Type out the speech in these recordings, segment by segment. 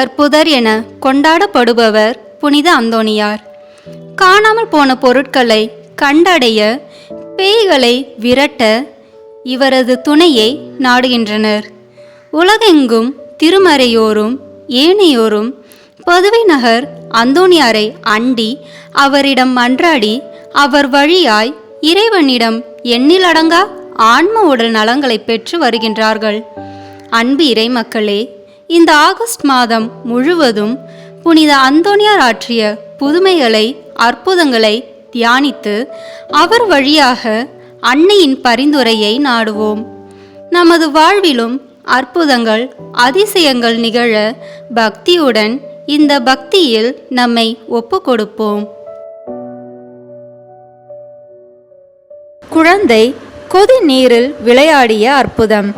அற்புதர் என கொண்டாடப்படுபவர் புனித அந்தோணியார். காணாமல் போன பொருட்களை கண்டடைய, பேய்களை விரட்ட இவரது துணையை நாடுகின்றனர். உலகெங்கும் திருமறையோரும் ஏனையோரும் பதுவை நகர் அந்தோணியாரை அண்டி அவரிடம் மன்றாடி அவர் வழியாய் இறைவனிடம் எண்ணிலடங்கா ஆன்ம உடல் நலங்களை பெற்று வருகின்றார்கள். அன்பு இறை மக்களே, இந்த ஆகஸ்ட் மாதம் முழுவதும் புனித அந்தோணியார் ஆற்றிய புதுமைகளை, அற்புதங்களை தியானித்து அவர் வழியாக அன்னையின் பரிந்துரையை நாடுவோம். நமது வாழ்விலும் அற்புதங்கள், அதிசயங்கள் நிகழ பக்தியுடன் இந்த பக்தியில் நம்மை ஒப்பு கொடுப்போம். குழந்தை கொதி நீரில் விளையாடிய அற்புதம்.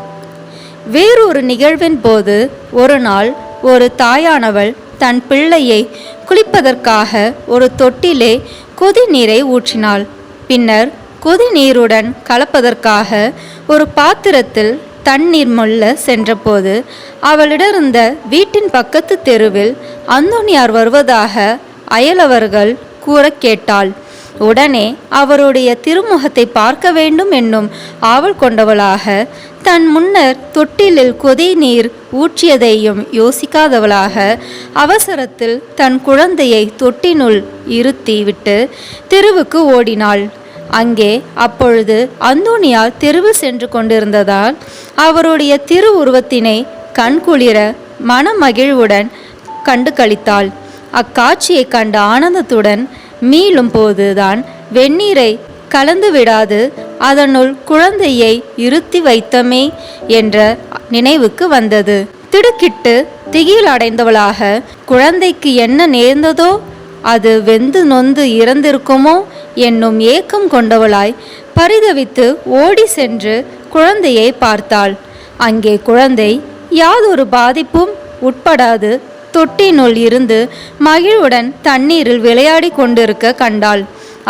வேறொரு நிகழ்வின் போது ஒரு நாள் ஒரு தாயானவள் தன் பிள்ளையை குளிப்பதற்காக ஒரு தொட்டிலே கொதி நீரை ஊற்றினாள். பின்னர் கொதி நீருடன் கலப்பதற்காக ஒரு பாத்திரத்தில் தண்ணீர் மொள்ள சென்றபோது அவளிடமிருந்த வீட்டின் பக்கத்து தெருவில் அந்தோணியார் வருவதாக அயலவர்கள் கூற கேட்டாள். உடனே அவருடைய திருமுகத்தை பார்க்க வேண்டும் என்னும் ஆவல் கொண்டவளாக தன் முன்னர் தொட்டிலில் கொதி நீர் ஊற்றியதையும் யோசிக்காதவளாக அவசரத்தில் தன் குழந்தையை தொட்டினுள் இருத்தி விட்டு தெருவுக்கு ஓடினாள். அங்கே அப்பொழுது அந்தோணியார் தெருவு சென்று கொண்டிருந்ததால் அவருடைய திருவுருவத்தினை கண்குளிர மனமகிழ்வுடன் கண்டு களித்தாள். அக்காட்சியை கண்ட ஆனந்தத்துடன் மீளும் போதுதான் வெந்நீரை கலந்து விடாது அதனுள் குழந்தையை இருத்தி வைத்தமே என்ற நினைவுக்கு வந்தது. திடுக்கிட்டு திகில் அடைந்தவளாக குழந்தைக்கு என்ன நேர்ந்ததோ, அது வெந்து நொந்து இறந்திருக்குமோ என்னும் ஏக்கம் கொண்டவளாய் பரிதவித்து ஓடி சென்று குழந்தையை பார்த்தாள். அங்கே குழந்தை யாதொரு பாதிப்பும் உட்படாது தொட்டினுள் இருந்து மகிழ்வுடன் தண்ணீரில் விளையாடி கொண்டிருக்க கண்டாள்.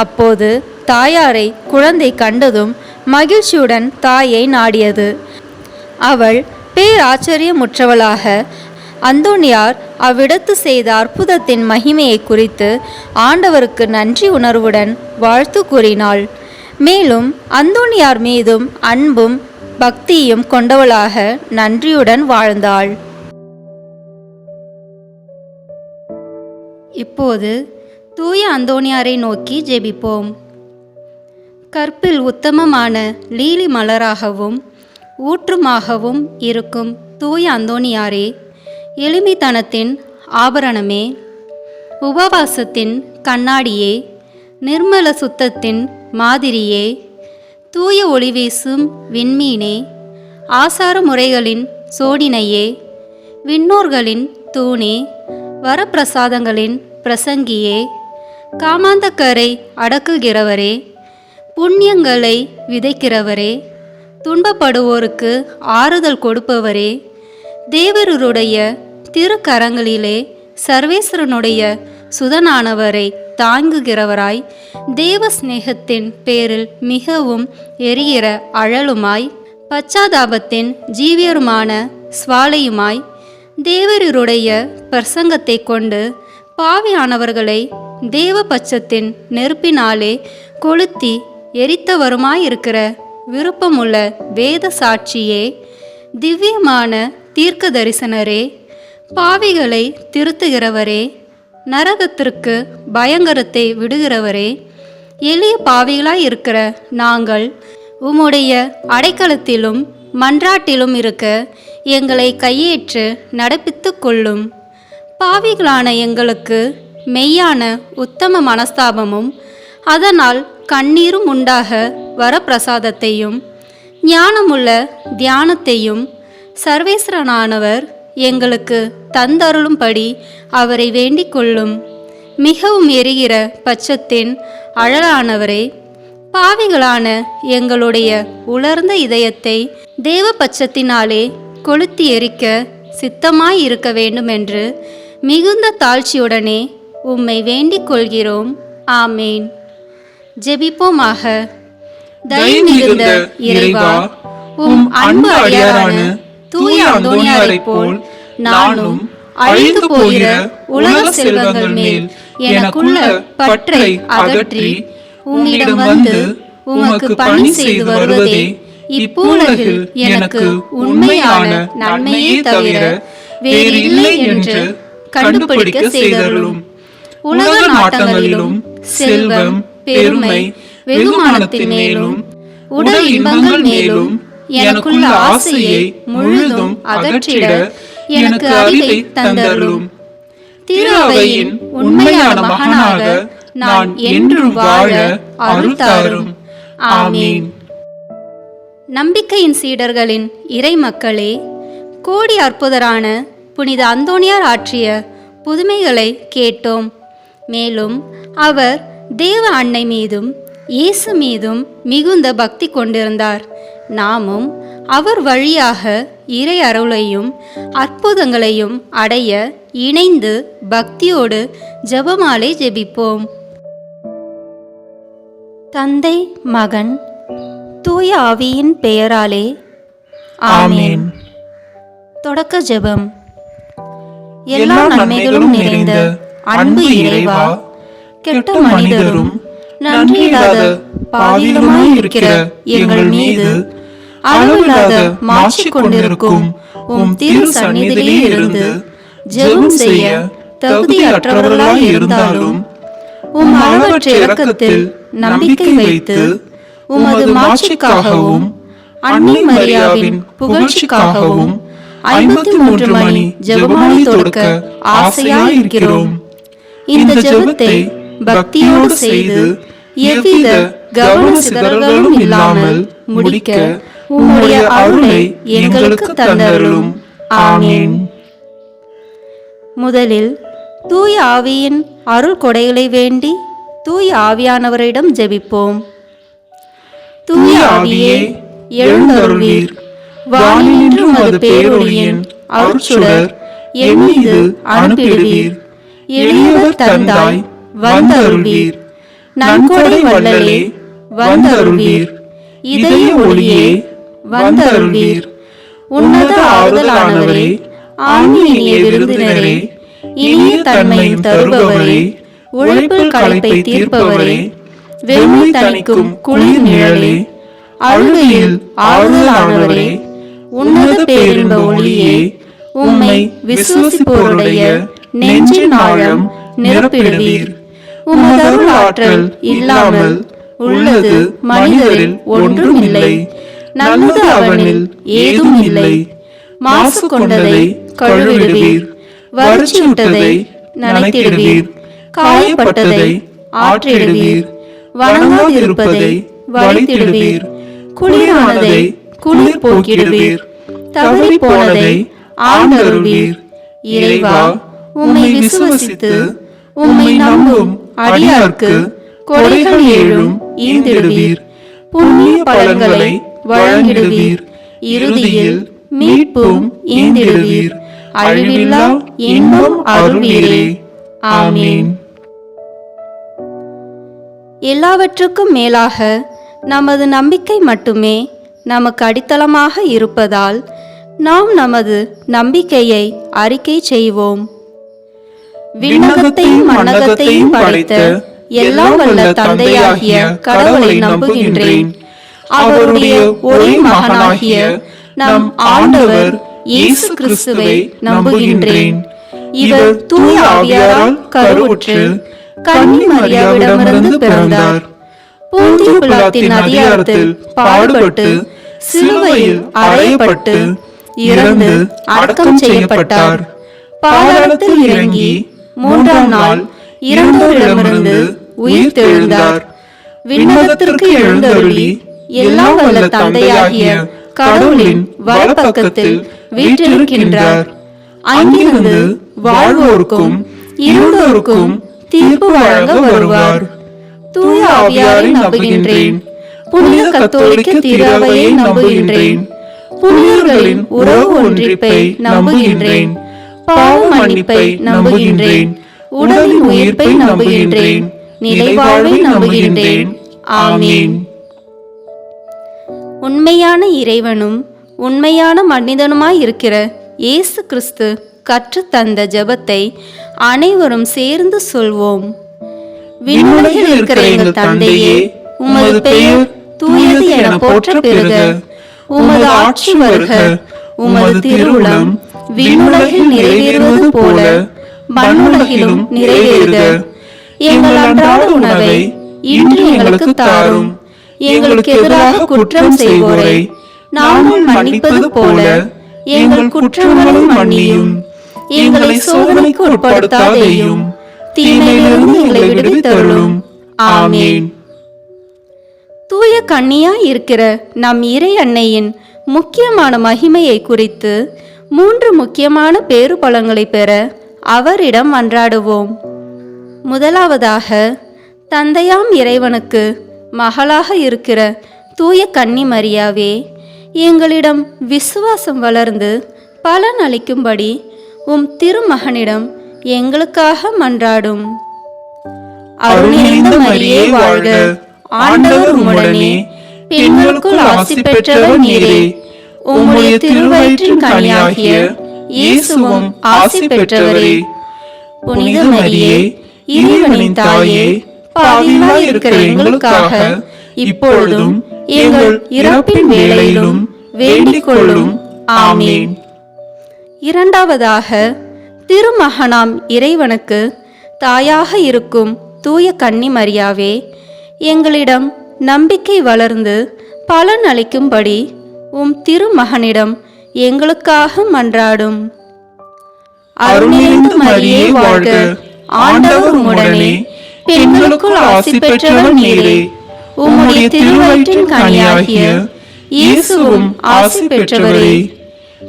அப்போது தாயாரை குழந்தை கண்டதும் மகிழ்ச்சியுடன் தாயை நாடியது. அவள் பேராச்சரியமுற்றவளாக அந்தோணியார் அவ்விடத்து செய்த அற்புதத்தின் மகிமையை குறித்து ஆண்டவருக்கு நன்றி உணர்வுடன் வாழ்த்து கூறினாள். மேலும் அந்தோணியார் மீதும் அன்பும் பக்தியும் கொண்டவளாக நன்றியுடன் வாழ்ந்தாள். இப்போது தூய அந்தோணியாரை நோக்கி ஜெபிப்போம். கற்பில் உத்தமமான லீலி மலராகவும் ஊற்றுமாகவும் இருக்கும் தூய அந்தோணியாரே, எளிமைத்தனத்தின் ஆபரணமே, உபவாசத்தின் கண்ணாடியே, நிர்மல சுத்தத்தின் மாதிரியே, தூய ஒளி வீசும் விண்மீனே, ஆசார முறைகளின் சோடினையே, விண்ணோர்களின் தூணே, வரப்பிரசாதங்களின் பிரசங்கியே, காமாந்தக்கரை அடக்குகிறவரே, புண்ணியங்களை விதைக்கிறவரே, துன்பப்படுவோருக்கு ஆறுதல் கொடுப்பவரே, தேவருடைய திருக்கரங்களிலே சர்வேஸ்வரனுடைய சுதனானவரை தாங்குகிறவராய், தேவ சிநேகத்தின் பேரில் மிகவும் எரிகிற அழலுமாய், பச்சாதாபத்தின் ஜீவியருமான சுவாலையுமாய், தேவருடைய பிரசங்கத்தை கொண்டு பாவியானவர்களை தேவ பட்சத்தின் நெருப்பினாலே கொளுத்தி எரித்தவருமாயிருக்கிற விருப்பமுள்ள வேத சாட்சியே, திவ்யமான தீர்க்க தரிசனரே, பாவிகளை திருத்துகிறவரே, நரகத்திற்கு பயங்கரத்தை விடுகிறவரே, எளிய பாவிகளாய் இருக்கிற நாங்கள் உம்முடைய அடைக்கலத்திலும் மன்றாட்டிலும் இருக்க எங்களை கையேற்று நடப்பித்து கொள்ளும். பாவிகளான எங்களுக்கு மெய்யான உத்தம மனஸ்தாபமும் அதனால் கண்ணீரும் உண்டாக வரப்பிரசாதத்தையும் ஞானமுள்ள தியானத்தையும் சர்வேஸ்வரனானவர் எங்களுக்கு தந்தருளும்படி அவரை வேண்டிக் கொள்ளும். மிகவும் எரிகிற பட்சத்தின் அழலானவரே, பாவிகளான எங்களுடைய உலர்ந்த இதயத்தை தேவ பட்சத்தினாலே கொளுத்தி எரிக்க சித்தமாய் இருக்க வேண்டுமென்று மிகுந்த தாழ்ச்சியுடனே உம்மை வேண்டிக் கொள்கிறோம். ஆமேன். ஜெபிப்போமாக. தயை மிகுந்த இறைவா, உம் அன்பு அடியாரான தூய அந்தோணியாரைப் போல் நானும் அழிந்து போகிற உலக செல்வங்கள் மேல் எனக்குள்ள பற்றை அகற்றி உம்மிடம் வந்து உமக்கு பணி செய்து வருவதே இப்பூலகில் எனக்கு உண்மையான நன்மையே தவிர வேறு இல்லை என்று கண்டுபிடிக்க செய்தருளும். உலக நாட்டங்களிலும் செல்வம், பெருமை, வெகுமானத்தின் மேலும் உடல் இன்பங்கள் மேலும் எனக்குள்ள ஆசையை முழுதும் அகற்றிட எனக்கு அறிவை தந்தருளும். திரு அவையின் உண்மையான மகனாக நான் என்றும் வாழ அருள் தாரும். ஆமீன். நம்பிக்கையின் சீடர்களின் இறை மக்களே, கோடி அற்புதரான புனித அந்தோணியார் ஆற்றிய புதுமைகளை கேட்டோம். மேலும் அவர் தேவ அன்னை மீதும் இயேசு மீதும் மிகுந்த பக்தி கொண்டிருந்தார். நாமும் அவர் வழியாக இறை அருளையும் அற்புதங்களையும் அடைய இணைந்து பக்தியோடு ஜெபமாலை ஜெபிப்போம். தந்தை, மகன், தூய ஆவியின் பெயராலே ஆமென். தொடக்க ஜெபம். எல்லா நன்மைகளும் நிறைந்த அன்பு இறைவா, கெட்ட மனிதரும் நன்றியில்லாத பாவிகளுமாய் இருக்கிற எங்கள் மீது அளவில்லாத மாட்சி கொண்டிருக்கும் உம் திரு சந்நிதியிலே இருந்து ஜெபம் செய்ய தகுதியற்றவர்களாய் இருந்தாலும் உம் அளவற்ற இரக்கத்தில் நம்பிக்கை வைத்து உமது மாட்சிக்காகவும் அன்னை மரியாவின் புகழ்ச்சிக்காகவும் 53 மணி ஜெபமாலை தொடுக்க ஆசையாயிருக்கிறோம். இந்த ஜெபத்தை பக்தியோடு செய்து எவ்வித கவன சிதறல்களும் இல்லாமல் முடிக்க உம்முடைய அருளை எங்களுக்கு தந்தருளும். ஆமென். முதலில் தூய ஆவியின் அருள் கொடைகளை வேண்டி தூய ஆவியானவரிடம் ஜெபிப்போம். தூய ஆவியே, எழுந்தருள்வீர். வானின்று உமது பேரொளியின் அருட்சுடர் என் மீது அனுப்பிடுவீர். எளியவர் தந்தாய் வந்தருள்வீர். நன்கொடை வள்ளலே வந்தருள்வீர். இதய ஒளியே வந்தருள்வீர். உன்னத ஆறுதலானவரே, ஆன்மீக விருந்தினரே, இனிய தன்மையும் தருபவரே, உழைப்பில் களைப்பை தீர்ப்பவரே, வெறுமை தணிக்கும் குளிர் நிழலே, அழுகையில் ஆறுதலானவரே, உன்னத பேரின்ப ஒளியே, உம்மை விசுவசிப்போருடைய நெஞ்சின் ஆழம் நிரப்பிடுவீர். உமது அருள் ஆற்றல் இல்லாமல் உள்ளது மனிதரில் ஒன்றும் இல்லை. நல்லது அவனில் ஏதும் இல்லை. மாசு கொண்டதை கழுவிடுவீர். வறட்சியுட்டதை நனைத்திடுவீர். காயப்பட்டதை ஆற்றிடுவீர். வணங்காதிருப்பதை வலித்திடுவீர். குளிரானதை குளிர் போக்கிடுவீர். தவறி போனதை ஆண்டருள்வீர். இறைவா, உம்மை விசுவசித்து உம்மை நம்பும் அடியார்க்கு கொடைகள் ஏழும் ஈந்திடுவீர். புண்ணிய பலன்களை வழங்கிடுவீர். இறுதியில் மீட்பும் ஈந்திடுவீர். அழிவில்லா இன்பம் அருள்வீரே. ஆமீன். எல்லாவற்றுக்கும் மேலாக நமது நம்பிக்கை மட்டுமே நமக்கு அடித்தளமாக இருப்பதால் நாம் நமது நம்பிக்கையை அறிக்கை செய்வோம். விண்ணகத்தையும் மண்ணகத்தையும் படைத்த எல்லாம் வல்ல தந்தையாகிய கடவுளை நம்புகின்றேன். அவருடைய ஒரே மகனாகிய நம் ஆண்டவர் இயேசு கிறிஸ்துவை நம்புகின்றேன். இவர் தூய ஆவியாரால் கருவுற்று கன்னி மரியாவிடமிருந்து பிறந்தார். போந்திய பிலாத்தின் அதிகாரத்தில் பாடுபட்டு சிலுவையில் அறையப்பட்டு இறந்து அடக்கம் செய்யப்பட்டார். பாதாளத்தில் இறங்கி 3ஆம் நாள் இறந்தோரிடமிருந்து உயிர் தெழுந்தார். விண்ணகத்திற்கு எழுந்தருளி எல்லாம் வல்ல தந்தையாகிய கடவுளின் வலப்பக்கத்தில் வீற்றிருக்கின்றார். அங்கிருந்து வாழ்வோருக்கும் இருந்தோருக்கும் தீர்ப்பு வழங்க வருவார். தூய ஆவியாரை நம்புகின்றேன். புனித கத்தோலிக்க திரு அவையை நம்புகின்றேன். புனிதர்களின் உறவு ஒன்றிப்பை நம்புகின்றேன். பாவ மன்னிப்பை நம்புகின்றேன். உடலின் உயிர்ப்பை நம்புகின்றேன். நிலைவாழ்வை நம்புகின்றேன். ஆமீன். உண்மையான இறைவனும் உண்மையான மனிதனுமாய் இருக்கிற இயேசு கிறிஸ்து கற்றுத்தந்த ஜெபத்தை அனைவரும் சேர்ந்து சொல்வோம். விண்ணுலகில் இருக்கிற எங்கள் தந்தையே, உமது பெயர் தூயது என போற்ற பெறுக. உமது ஆட்சி வருக. உமது திருவுளம் விண்ணுலகில் நிறைவேறுவது போல மண்ணுலகிலும் நிறைவேறுக. எங்கள் அன்றாட உணவை இன்று எங்களுக்கு தாரும். எங்களுக்கு எதிராக குற்றம் செய்வோரை நாங்கள் மன்னிப்பது போல எங்கள் குற்றங்களை மன்னியும். எங்களை சோதனைக்கு உட்படுத்தாதேயும், தீமையிலிருந்து எங்களை விடுவித்தருளும். ஆமென். தூய கன்னியாய் இருக்கிற நம் இறை அன்னையின் முக்கியமான மகிமையை குறித்து 3 முக்கியமான பேறு பலன்களை பெற அவரிடம் மன்றாடுவோம். முதலாவதாக, தந்தையாம் இறைவனுக்கு மகளாக இருக்கிற தூய கன்னி மரியாவே, எங்களிடம் விசுவாசம் வளர்ந்து பலன் அளிக்கும்படி உம் திருமகனிடம் எங்களுக்காக மன்றாடும். அருள்நிறைந்த மரியே வாழ்க. ஆண்டவர் உம்முடனே, பெண்களுக்குள் ஆசி பெற்றவர் நீரே. உம்முடைய திருவயிற்றின் கனியாகிய இயேசுவும் ஆசி பெற்றவரே. புனித மரியே, இறைவனின் தாயே, பாவிகளாய் இருக்கிற எங்களுக்காக இப்பொழுதும் எங்கள் இறப்பின் வேளையிலும் வேண்டிக் கொள்ளும். ஆமென். இரண்டாவதாக, திருமகனாம் இறைவனுக்கு தாயாக இருக்கும் தூய கன்னி மரியாவே, எங்களிடம் நம்பிக்கை வளர்ந்து பலன் அளிக்கும்படி உம் திருமகனிடம் எங்களுக்காக மன்றாடும். அருள்நிறைந்த மரியே வாழ்க. ஆண்டவர் உம்முடனே, பெண்களுக்குள் ஆசி பெற்றவர் நீரே. உம்முடைய திருவயிற்றின் கனியாகிய இயேசுவும் ஆசி பெற்றவரே.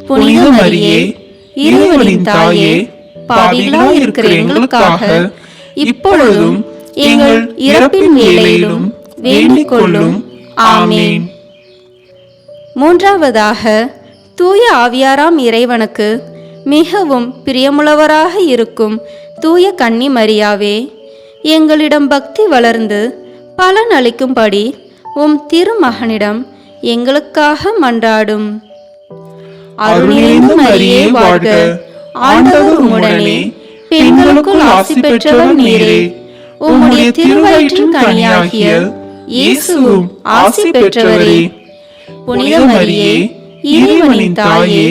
புனித மரியே, இறைவனின் தாயே, பாவிகளாய் இருக்கிற எங்களுக்காக இப்பொழுதும் எங்கள் இறப்பின் வேளையிலும் வேண்டிக் கொள்ளும். ஆமென். மூன்றாவதாக, தூய ஆவியாராம் இறைவனுக்கு மிகவும் பிரியமுள்ளவராக இருக்கும் தூய கன்னி மரியாவே, எங்களிடம் பக்தி வளர்ந்து பலன் அளிக்கும்படி உம் திருமகனிடம் எங்களுக்காக மன்றாடும். அருள்நிறைந்த மரியே வாழ்க. ஆண்டவர் உம்முடனே, பெண்களுக்குள் ஆசி பெற்றவர் நீரே. உம்முடைய திருவயிற்றின் கனியாகிய இயேசுவும் ஆசி பெற்றவரே. புனித மரியே, இறைவனின் தாயே,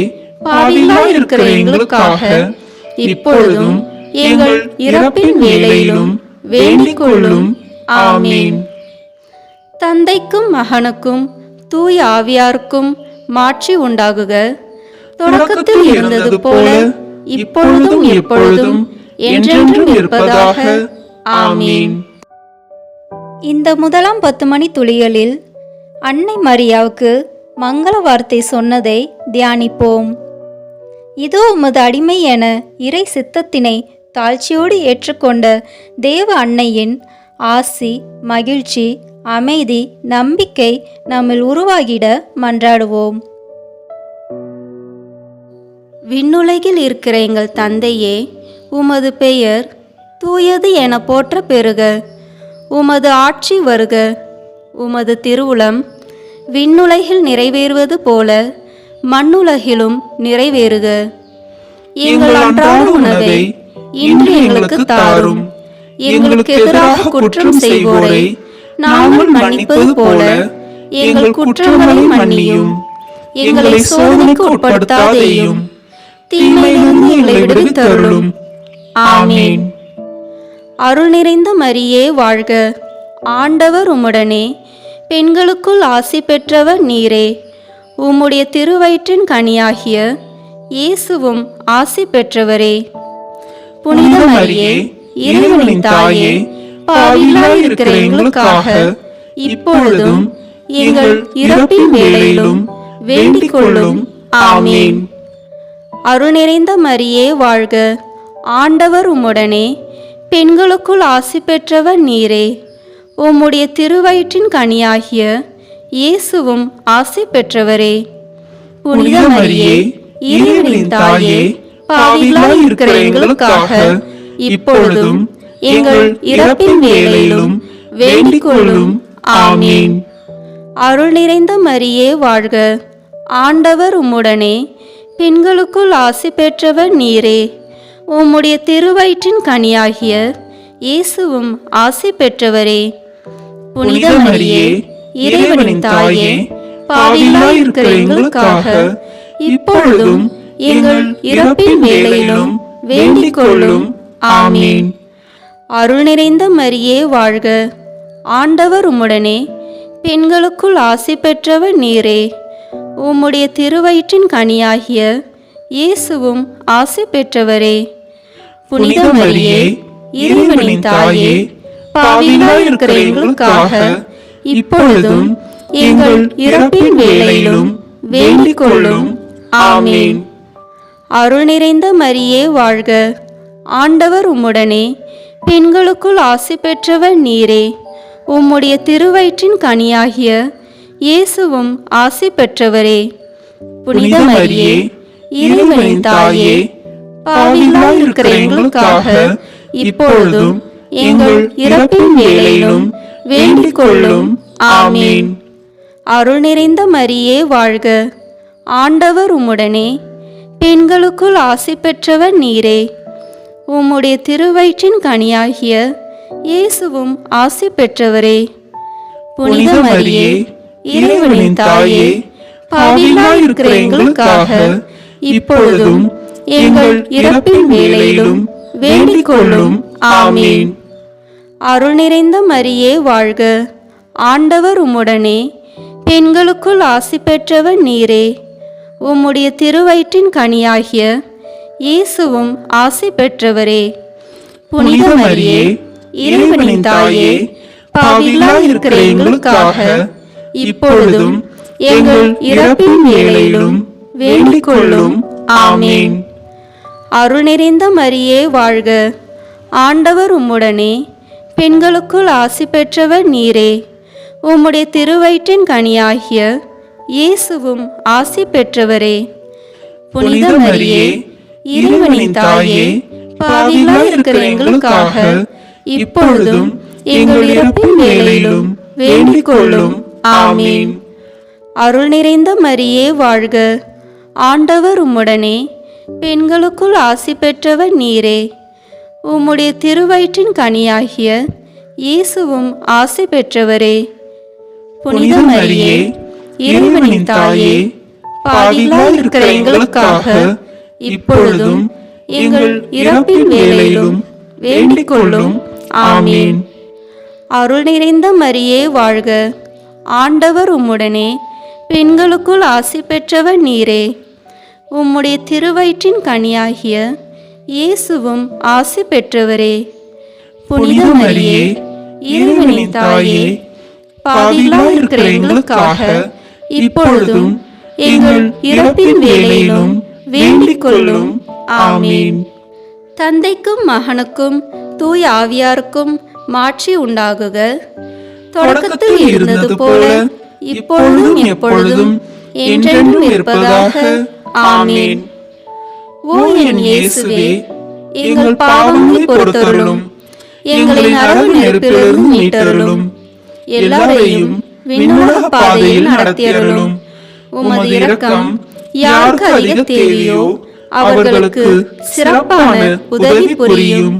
பாவிகளாய் இருக்கிற எங்களுக்காக இப்பொழுதும் எங்கள் இறப்பின் வேளையிலும் வேண்டிக் கொள்ளும். ஆமென். தந்தைக்கும் மகனுக்கும் தூய ஆவியாருக்கும் மாட்சி உண்டாகுக. தொடக்கத்தில் இருந்தது போல இப்பொழுதும் எப்பொழுதும் என்றென்றும் இருப்பதாக. ஆமென். இந்த முதலாம் 10 மணி துளிகளில் அன்னை மரியாவுக்கு மங்கள வார்த்தை சொன்னதை தியானிப்போம். இதோ உமது அடிமை என இறை சித்தத்தினை தாழ்ச்சியோடு ஏற்றுக்கொண்ட தேவ அன்னையின் ஆசி, மகிழ்ச்சி, அமைதி, நம்பிக்கை நம்மில் உருவாகிட மன்றாடுவோம். விண்ணுலகில் இருக்கிற எங்கள் தந்தையே, உமது பெயர் தூயது என போற்ற பெறுக. உமது ஆட்சி வருக. உமது திருவுளம் விண்ணுலகில் நிறைவேறுவது போல மண்ணுலகிலும் நிறைவேறுக. எங்கள் அன்றாட உணவை இன்று எங்களுக்கு தாரும். எங்களுக்கு எதிராக குற்றம் செய்வோரை நாங்கள் மன்னிப்பது போல எங்கள் குற்றங்களை மன்னியும். எங்களை சோதனைக்கு உட்படுத்தாதேயும், தீமையிலிருந்து எங்களை விடுவித்தருளும். ஆமென். அருள் நிறைந்த மரியே வாழ்க. ஆண்டவர் உம்முடனே, பெண்களுக்குள் ஆசி பெற்றவர் நீரே. உம்முடைய திருவயிற்றின் கனியாகிய இயேசுவும் ஆசி பெற்றவரே. புனித மரியே, இறைவனின் தாயே, பாவிகளாய் இருக்கிற எங்களுக்காக இப்பொழுதும் எங்கள் இறப்பின் வேளையிலும் வேண்டிக் கொள்ளும். ஆமென். அருள் நிறைந்த மரியே வாழ்க. ஆண்டவர் உம்முடனே, பெண்களுக்குள் ஆசி பெற்றவர் நீரே. உம்முடைய திருவயிற்றின் கனியாகிய இயேசுவும் ஆசி பெற்றவரே. புனித மரியே, இறைவனின் தாயே, பாவிகளாய் இருக்கிற எங்களுக்காக இப்பொழுதும் எங்கள் இறப்பின் வேளையிலும் வேண்டிக் கொள்ளும். ஆமென். அருள் நிறைந்த மரியே வாழ்க. ஆண்டவர் உம்முடனே, பெண்களுக்குள் ஆசி பெற்றவர் நீரே. உம்முடைய திருவயிற்றின் கனியாகிய இயேசுவும் ஆசி பெற்றவரே. புனித மரியே, இறைவனின் தாயே, பாவிகளாய் இருக்கிற எங்களுக்காக இப்பொழுதும் எங்கள் இறப்பின் வேளையிலும் வேண்டிக் கொள்ளும். ஆமீன். அருள் நிறைந்த மரியே வாழ்க. ஆண்டவர் உம்முடனே, பெண்களுக்குள் ஆசி பெற்றவர் நீரே. உம்முடைய திருவயிற்றின் கனியாகிய இயேசுவும் ஆசி பெற்றவரே. புனித மரியே, இறைவனின் தாயே, பாவிகளாய் இருக்கிற எங்களுக்காக இப்பொழுதும் எங்கள் இறப்பின் வேளையிலும் வேண்டிக் கொள்ளும். ஆமீன். அருள் நிறைந்த மரியே வாழ்க. ஆண்டவர் உம்முடனே, பெண்களுக்குள் ஆசி பெற்றவர் நீரே. உம்முடைய திருவயிற்றின் கனியாகிய இயேசுவும் ஆசி பெற்றவரே. புனித மரியே, இறைவனின் தாயே, பாவிகளாய் இருக்கிற எங்களுக்காக இப்பொழுதும் எங்கள் இறப்பின் வேளையிலும் வேண்டிக் கொள்ளும். ஆமீன். அருள் நிறைந்த மரியே வாழ்க. ஆண்டவர் உம்முடனே, பெண்களுக்குள் ஆசி பெற்றவர் நீரே. உம்முடைய திருவயிற்றின் கனியாகிய இயேசுவும் ஆசி பெற்றவரே. புனித மரியே, இறைவனின் தாயே, பாவிகளாய் இருக்கிற எங்களுக்காக இப்பொழுதும் எங்கள் இறப்பின் வேளையிலும் வேண்டிக் கொள்ளும். ஆமீன். அருள் நிறைந்த மரியே வாழ்க. ஆண்டவர் உம்முடனே, பெண்களுக்குள் ஆசி பெற்றவர் நீரே. உம்முடைய திருவயிற்றின் கனியாகிய இயேசுவும் ஆசி பெற்றவரே. புனித மரியே, இறைவனின் தாயே, பாவிகளாய் இருக்கிற எங்களுக்காக இப்பொழுதும் எங்கள் இறப்பின் வேளையிலும் வேண்டிக் கொள்ளும். ஆமீன். அருள் நிறைந்த மரியே வாழ்க. ஆண்டவர் உம்முடனே, பெண்களுக்குள் ஆசி பெற்றவர் நீரே. உம்முடைய திருவயிற்றின் கனியாகிய இயேசுவும் ஆசி பெற்றவரே. புனித மரியே, இறைவனின் தாயே, பாவிகளாய் இருக்கிற எங்களுக்காக இப்பொழுதும் எங்கள் இறப்பின் வேளையிலும் வேண்டிக் கொள்ளும். ஆமீன். அருள் நிறைந்த மரியே வாழ்க. ஆண்டவர் உம்முடனே, பெண்களுக்குள் ஆசி பெற்றவர் நீரே. உம்முடைய திருவயிற்றின் கனியாகிய இயேசுவும் ஆசி பெற்றவரே. புனித மரியே, இறைவனின் தாயே, பாவிகளாய் இருக்கிற எங்களுக்காக இப்பொழுதும் எங்கள் இறப்பின் வேளையிலும் வேண்டிக் கொள்ளும். ஆமீன். அருள் நிறைந்த மரியே வாழ்க. ஆண்டவர் உம்முடனே, பெண்களுக்குள் ஆசி பெற்றவர் நீரே. உம்முடைய திருவயிற்றின் கனியாகிய இயேசுவும் ஆசி பெற்றவரே. புனித மரியே, இறைவனின் தாயே, பாவிகளாய் இருக்கிற எங்களுக்காக இப்பொழுதும் எங்கள் இறப்பின் வேளையிலும் வேண்டிக் கொள்ளும். ஆமீன். தந்தைக்கும் மகனுக்கும் தூய ஆவியாருக்கும் மாட்சி உண்டாகுக. தொடக்கத்தில் இருந்தது போல இப்பொழுதும் எப்பொழுதும் என்றென்றும் இருப்பதாக. ஆமீன். ஓ என் இயேசுவே, எங்கள் பாவங்களை பொறுத்தருளும், எங்களை நரக நெருப்பிலிருந்து மீட்டருளும், எல்லாரையும் விண்ணுலக பாதையில் நடத்தியருளும். உமது இரக்கம் யாருக்கு அதிக தேவையோ அவர்களுக்கு சிறப்பான உதவி புரியும்.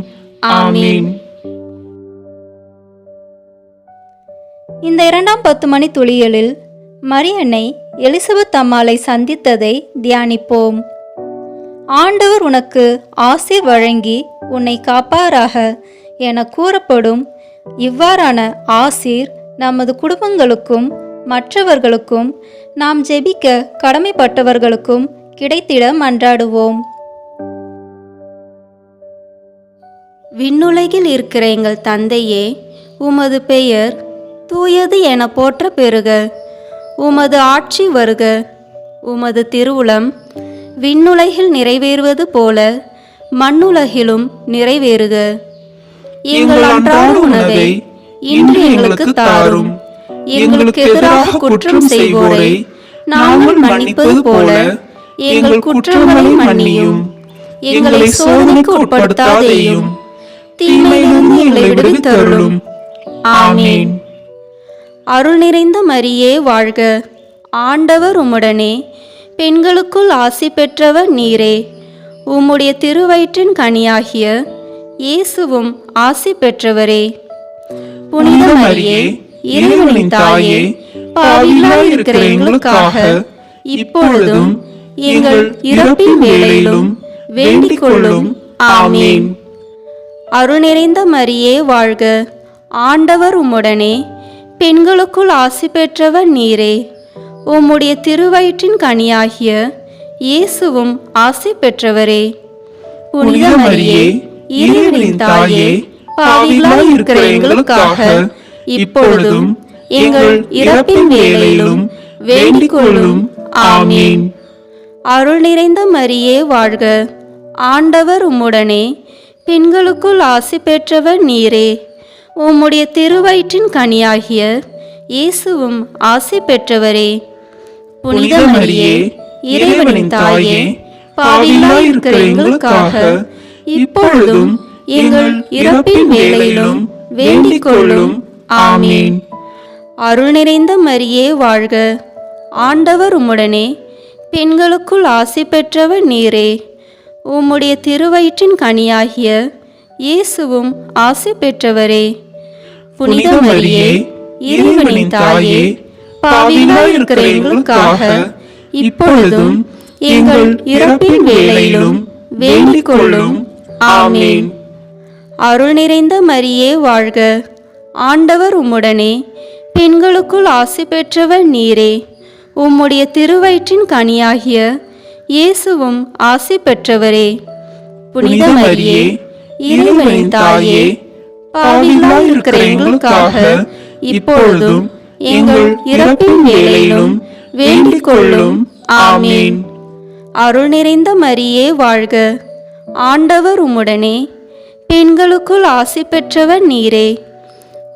ஆமீன். இந்த 2ஆம் 10 மணி துளிகளில் மரியன்னை எலிசபெத் அம்மாளை சந்தித்ததை தியானிப்போம். ஆண்டவர் உனக்கு ஆசீர் வழங்கி உன்னை காப்பாராக என கூறப்படும் இவ்வாறான ஆசீர் நமது குடும்பங்களுக்கும் மற்றவர்களுக்கும் நாம் ஜெபிக்க கடமைப்பட்டவர்களுக்கும் கிடைத்திட மன்றாடுவோம். விண்ணுலகில் இருக்கிற எங்கள் தந்தையே, உமது பெயர் தூயது என போற்ற பெறுக. உமது ஆட்சி வருக. உமது திருவுளம் விண்ணுலகில் நிறைவேறுவது போல மண்ணுலகிலும் நிறைவேறுக. எங்கள் அன்றாட உணவை இன்று எங்களுக்கு தாரும். எங்களுக்கு எதிராக குற்றம் செய்வோரை நாங்கள் மன்னிப்பது போல எங்கள் குற்றங்களை மன்னியும். எங்களை சோதனைக்கு உட்படுத்தாதேயும், தீமையிலிருந்து எங்களை விடுவித்தருளும். ஆமீன். அருள் நிறைந்த மரியே வாழ்க. ஆண்டவர் உம்முடனே, பெண்களுக்குள் ஆசி பெற்றவர் நீரே. உம்முடைய திருவயிற்றின் கனியாகிய இயேசுவும் ஆசி பெற்றவரே. புனித மரியே, இறைவனின் தாயே, பாவிகளாயிருக்கிற எங்களுக்காக இப்பொழுதும் எங்கள் இறப்பின் வேளையிலும் வேண்டிக் கொள்ளும். ஆமேன். அருள் நிறைந்த மரியே வாழ்க, ஆண்டவர் உம்முடனே, பெண்களுக்குள் ஆசி பெற்றவர் நீரே. உம்முடைய திருவயிற்றின் கனியாகிய இயேசுவும் ஆசி பெற்றவரே. புனித மரியே, இறைவனின் தாயே, பாவிகளாயிருக்கிற எங்களுக்காக இப்பொழுதும் எங்கள் இறப்பின் வேளையிலும் வேண்டிக் கொள்ளும். ஆமேன். அருள் நிறைந்த மரியே வாழ்க, ஆண்டவர் உம்முடனே, பெண்களுக்குள் ஆசி பெற்றவர் நீரே. உம்முடைய திருவயிற்றின் கனியாகிய இயேசுவும் ஆசி பெற்றவரே. புனித மரியே, இறைவனின் தாயே, பாவிகளாயிருக்கிற எங்களுக்காக இப்பொழுதும் எங்கள் இறப்பின் வேளையிலும் வேண்டிக் கொள்ளும். ஆமேன். அருள் நிறைந்த மரியே வாழ்க, ஆண்டவர் உம்முடனே, பெண்களுக்குள் ஆசி பெற்றவர் நீரே. உம்முடைய திருவயிற்றின் கனியாகிய இயேசுவும் ஆசி பெற்றவரே. புனித மரியே, இறைவனின் தாயே, பாவிகளாயிருக்கிற எங்களுக்காக இப்பொழுதும் எங்கள் இறப்பின் வேளையிலும் வேண்டிக் கொள்ளும். ஆமேன். அருள் நிறைந்த மரியே வாழ்க, ஆண்டவர் உம்முடனே, பெண்களுக்குள் ஆசி பெற்றவர் நீரே. உம்முடைய திருவயிற்றின் கனியாகிய இயேசுவும் ஆசி பெற்றவரே. புனித மரியே, இறைவனின் தாயே, பாவிகளாயிருக்கிற எங்களுக்காக இப்பொழுதும் எங்கள் இறப்பின் வேளையிலும் வேண்டிக் கொள்ளும். ஆமேன். அருள் நிறைந்த மரியே வாழ்க, ஆண்டவர் உம்முடனே, பெண்களுக்குள் ஆசி பெற்றவர் நீரே.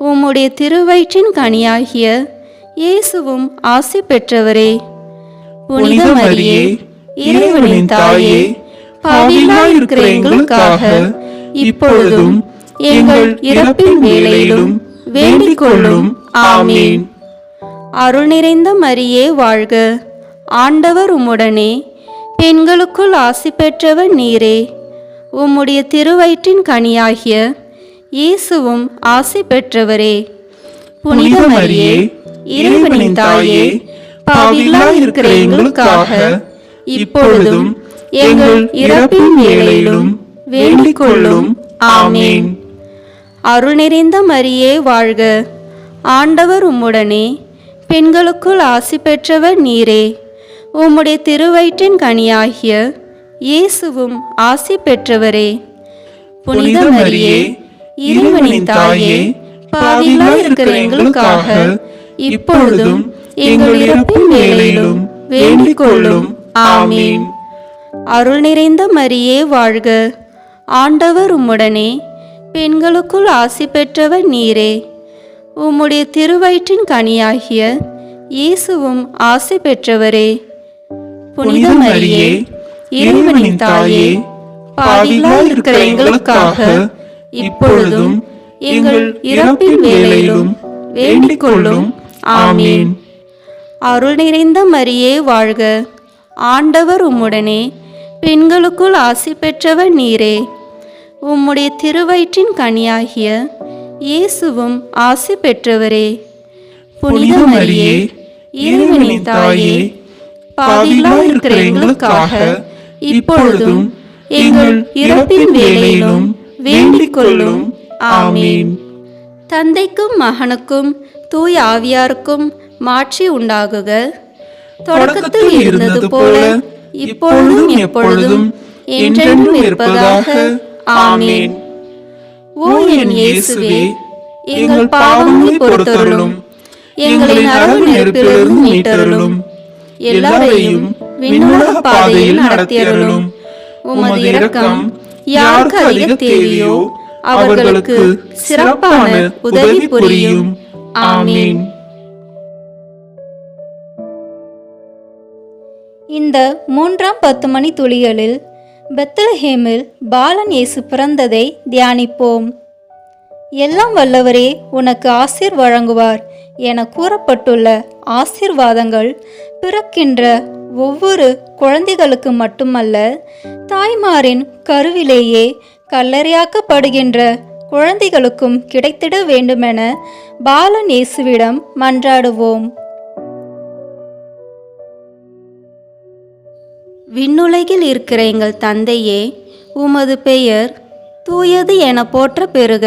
உம்முடைய திருவயிற்றின் கனியாகிய இயேசுவும் ஆசி பெற்றவரே. புனித மரியே, இறைவனின் தாயே, பாவிகளாயிருக்கிற எங்களுக்காக இப்பொழுதும் எங்கள் இறப்பின் வேளையிலும் வேண்டிக் கொள்ளும். ஆமேன். அருள் நிறைந்த மரியே வாழ்க, ஆண்டவர் உம்முடனே, பெண்களுக்குள் ஆசி பெற்றவர் நீரே. உம்முடைய திருவயிற்றின் கனியாகிய இயேசுவும் ஆசி பெற்றவரே. புனித மரியே, இறைவனின் தாயே, பாவிகளாயிருக்கிற எங்களுக்காக இப்பொழுதும் எங்கள் இறப்பின் வேளையிலும் வேண்டிக் கொள்ளும். ஆமேன். அருள் நிறைந்த மரியே வாழ்க, ஆண்டவர் உம்முடனே, பெண்களுக்குள் ஆசி பெற்றவர் நீரே. உம்முடைய திருவயிற்றின் கனியாகிய இயேசுவும் ஆசி பெற்றவரே. புனித மரியே, இறைவனின் தாயே, பாவிகளாயிருக்கிற எங்களுக்காக இப்பொழுதும் எங்கள் இறப்பின் வேளையிலும் வேண்டிக் கொள்ளும். ஆமேன். அருள் நிறைந்த மரியே வாழ்க, ஆண்டவர் உம்முடனே, பெண்களுக்குள் ஆசி பெற்றவர் நீரே. உம்முடைய திருவயிற்றின் கனியாகிய இயேசுவும் ஆசி பெற்றவரே. புனித மரியே, இறைவனின் தாயே, பாவிகளாயிருக்கிற எங்களுக்காக இப்பொழுதும் எங்கள் இறப்பின் வேளையிலும் வேண்டிக் கொள்ளும். ஆமேன். அருள் நிறைந்த மரியே வாழ்க, ஆண்டவர் உம்முடனே, பெண்களுக்குள் ஆசி பெற்றவர் நீரே. உம்முடைய திருவயிற்றின் கனியாகிய இயேசுவும் ஆசி பெற்றவரே. புனித மரியே, இறைவனின் தாயே, பாவிகளாயிருக்கிற எங்களுக்காக இப்பொழுதும் எங்கள் இறப்பின் வேளையிலும் வேண்டிக் கொள்ளும். ஆமேன். தந்தைக்கும் மகனுக்கும் தூய ஆவியாருக்கும் மாட்சி உண்டாகுக. தொடக்கத்தில் இருந்தது போல இப்பொழுதும் எப்பொழுதும் என்றென்றும் இருப்பதாக. ஆமேன். ஓ என் இயேசுவே, எங்கள் பாவங்களை பொறுத்தருளும், எங்களை நரக நெருப்பிலிருந்து மீட்டருளும், எல்லாரையும் விண்ணுலக பாதையில் நடத்தியருளும். உமது இரக்கம் யாருக்கு அதிக தேவையோ அவர்களுக்கு சிறப்பான உதவி புரியும். ஆமேன். இந்த 3ஆம் 10 மணி துளிகளில் பெத்லஹேமில் பாலன் இயேசு பிறந்ததை தியானிப்போம். எல்லாம் வல்லவரே உனக்கு ஆசீர் வழங்குவார் என கூறப்பட்டுள்ள ஆசீர்வாதங்கள் பிறக்கின்ற ஒவ்வொரு குழந்தைகளுக்கு மட்டுமல்ல, தாய்மாரின் கருவிலேயே கல்லறையாக்கப்படுகின்ற குழந்தைகளுக்கும் கிடைத்திட வேண்டுமென பாலன் இயேசுவிடம் மன்றாடுவோம். விண்ணுலகில் இருக்கிற எங்கள் தந்தையே, உமது பெயர் தூயது என போற்ற பெறுக.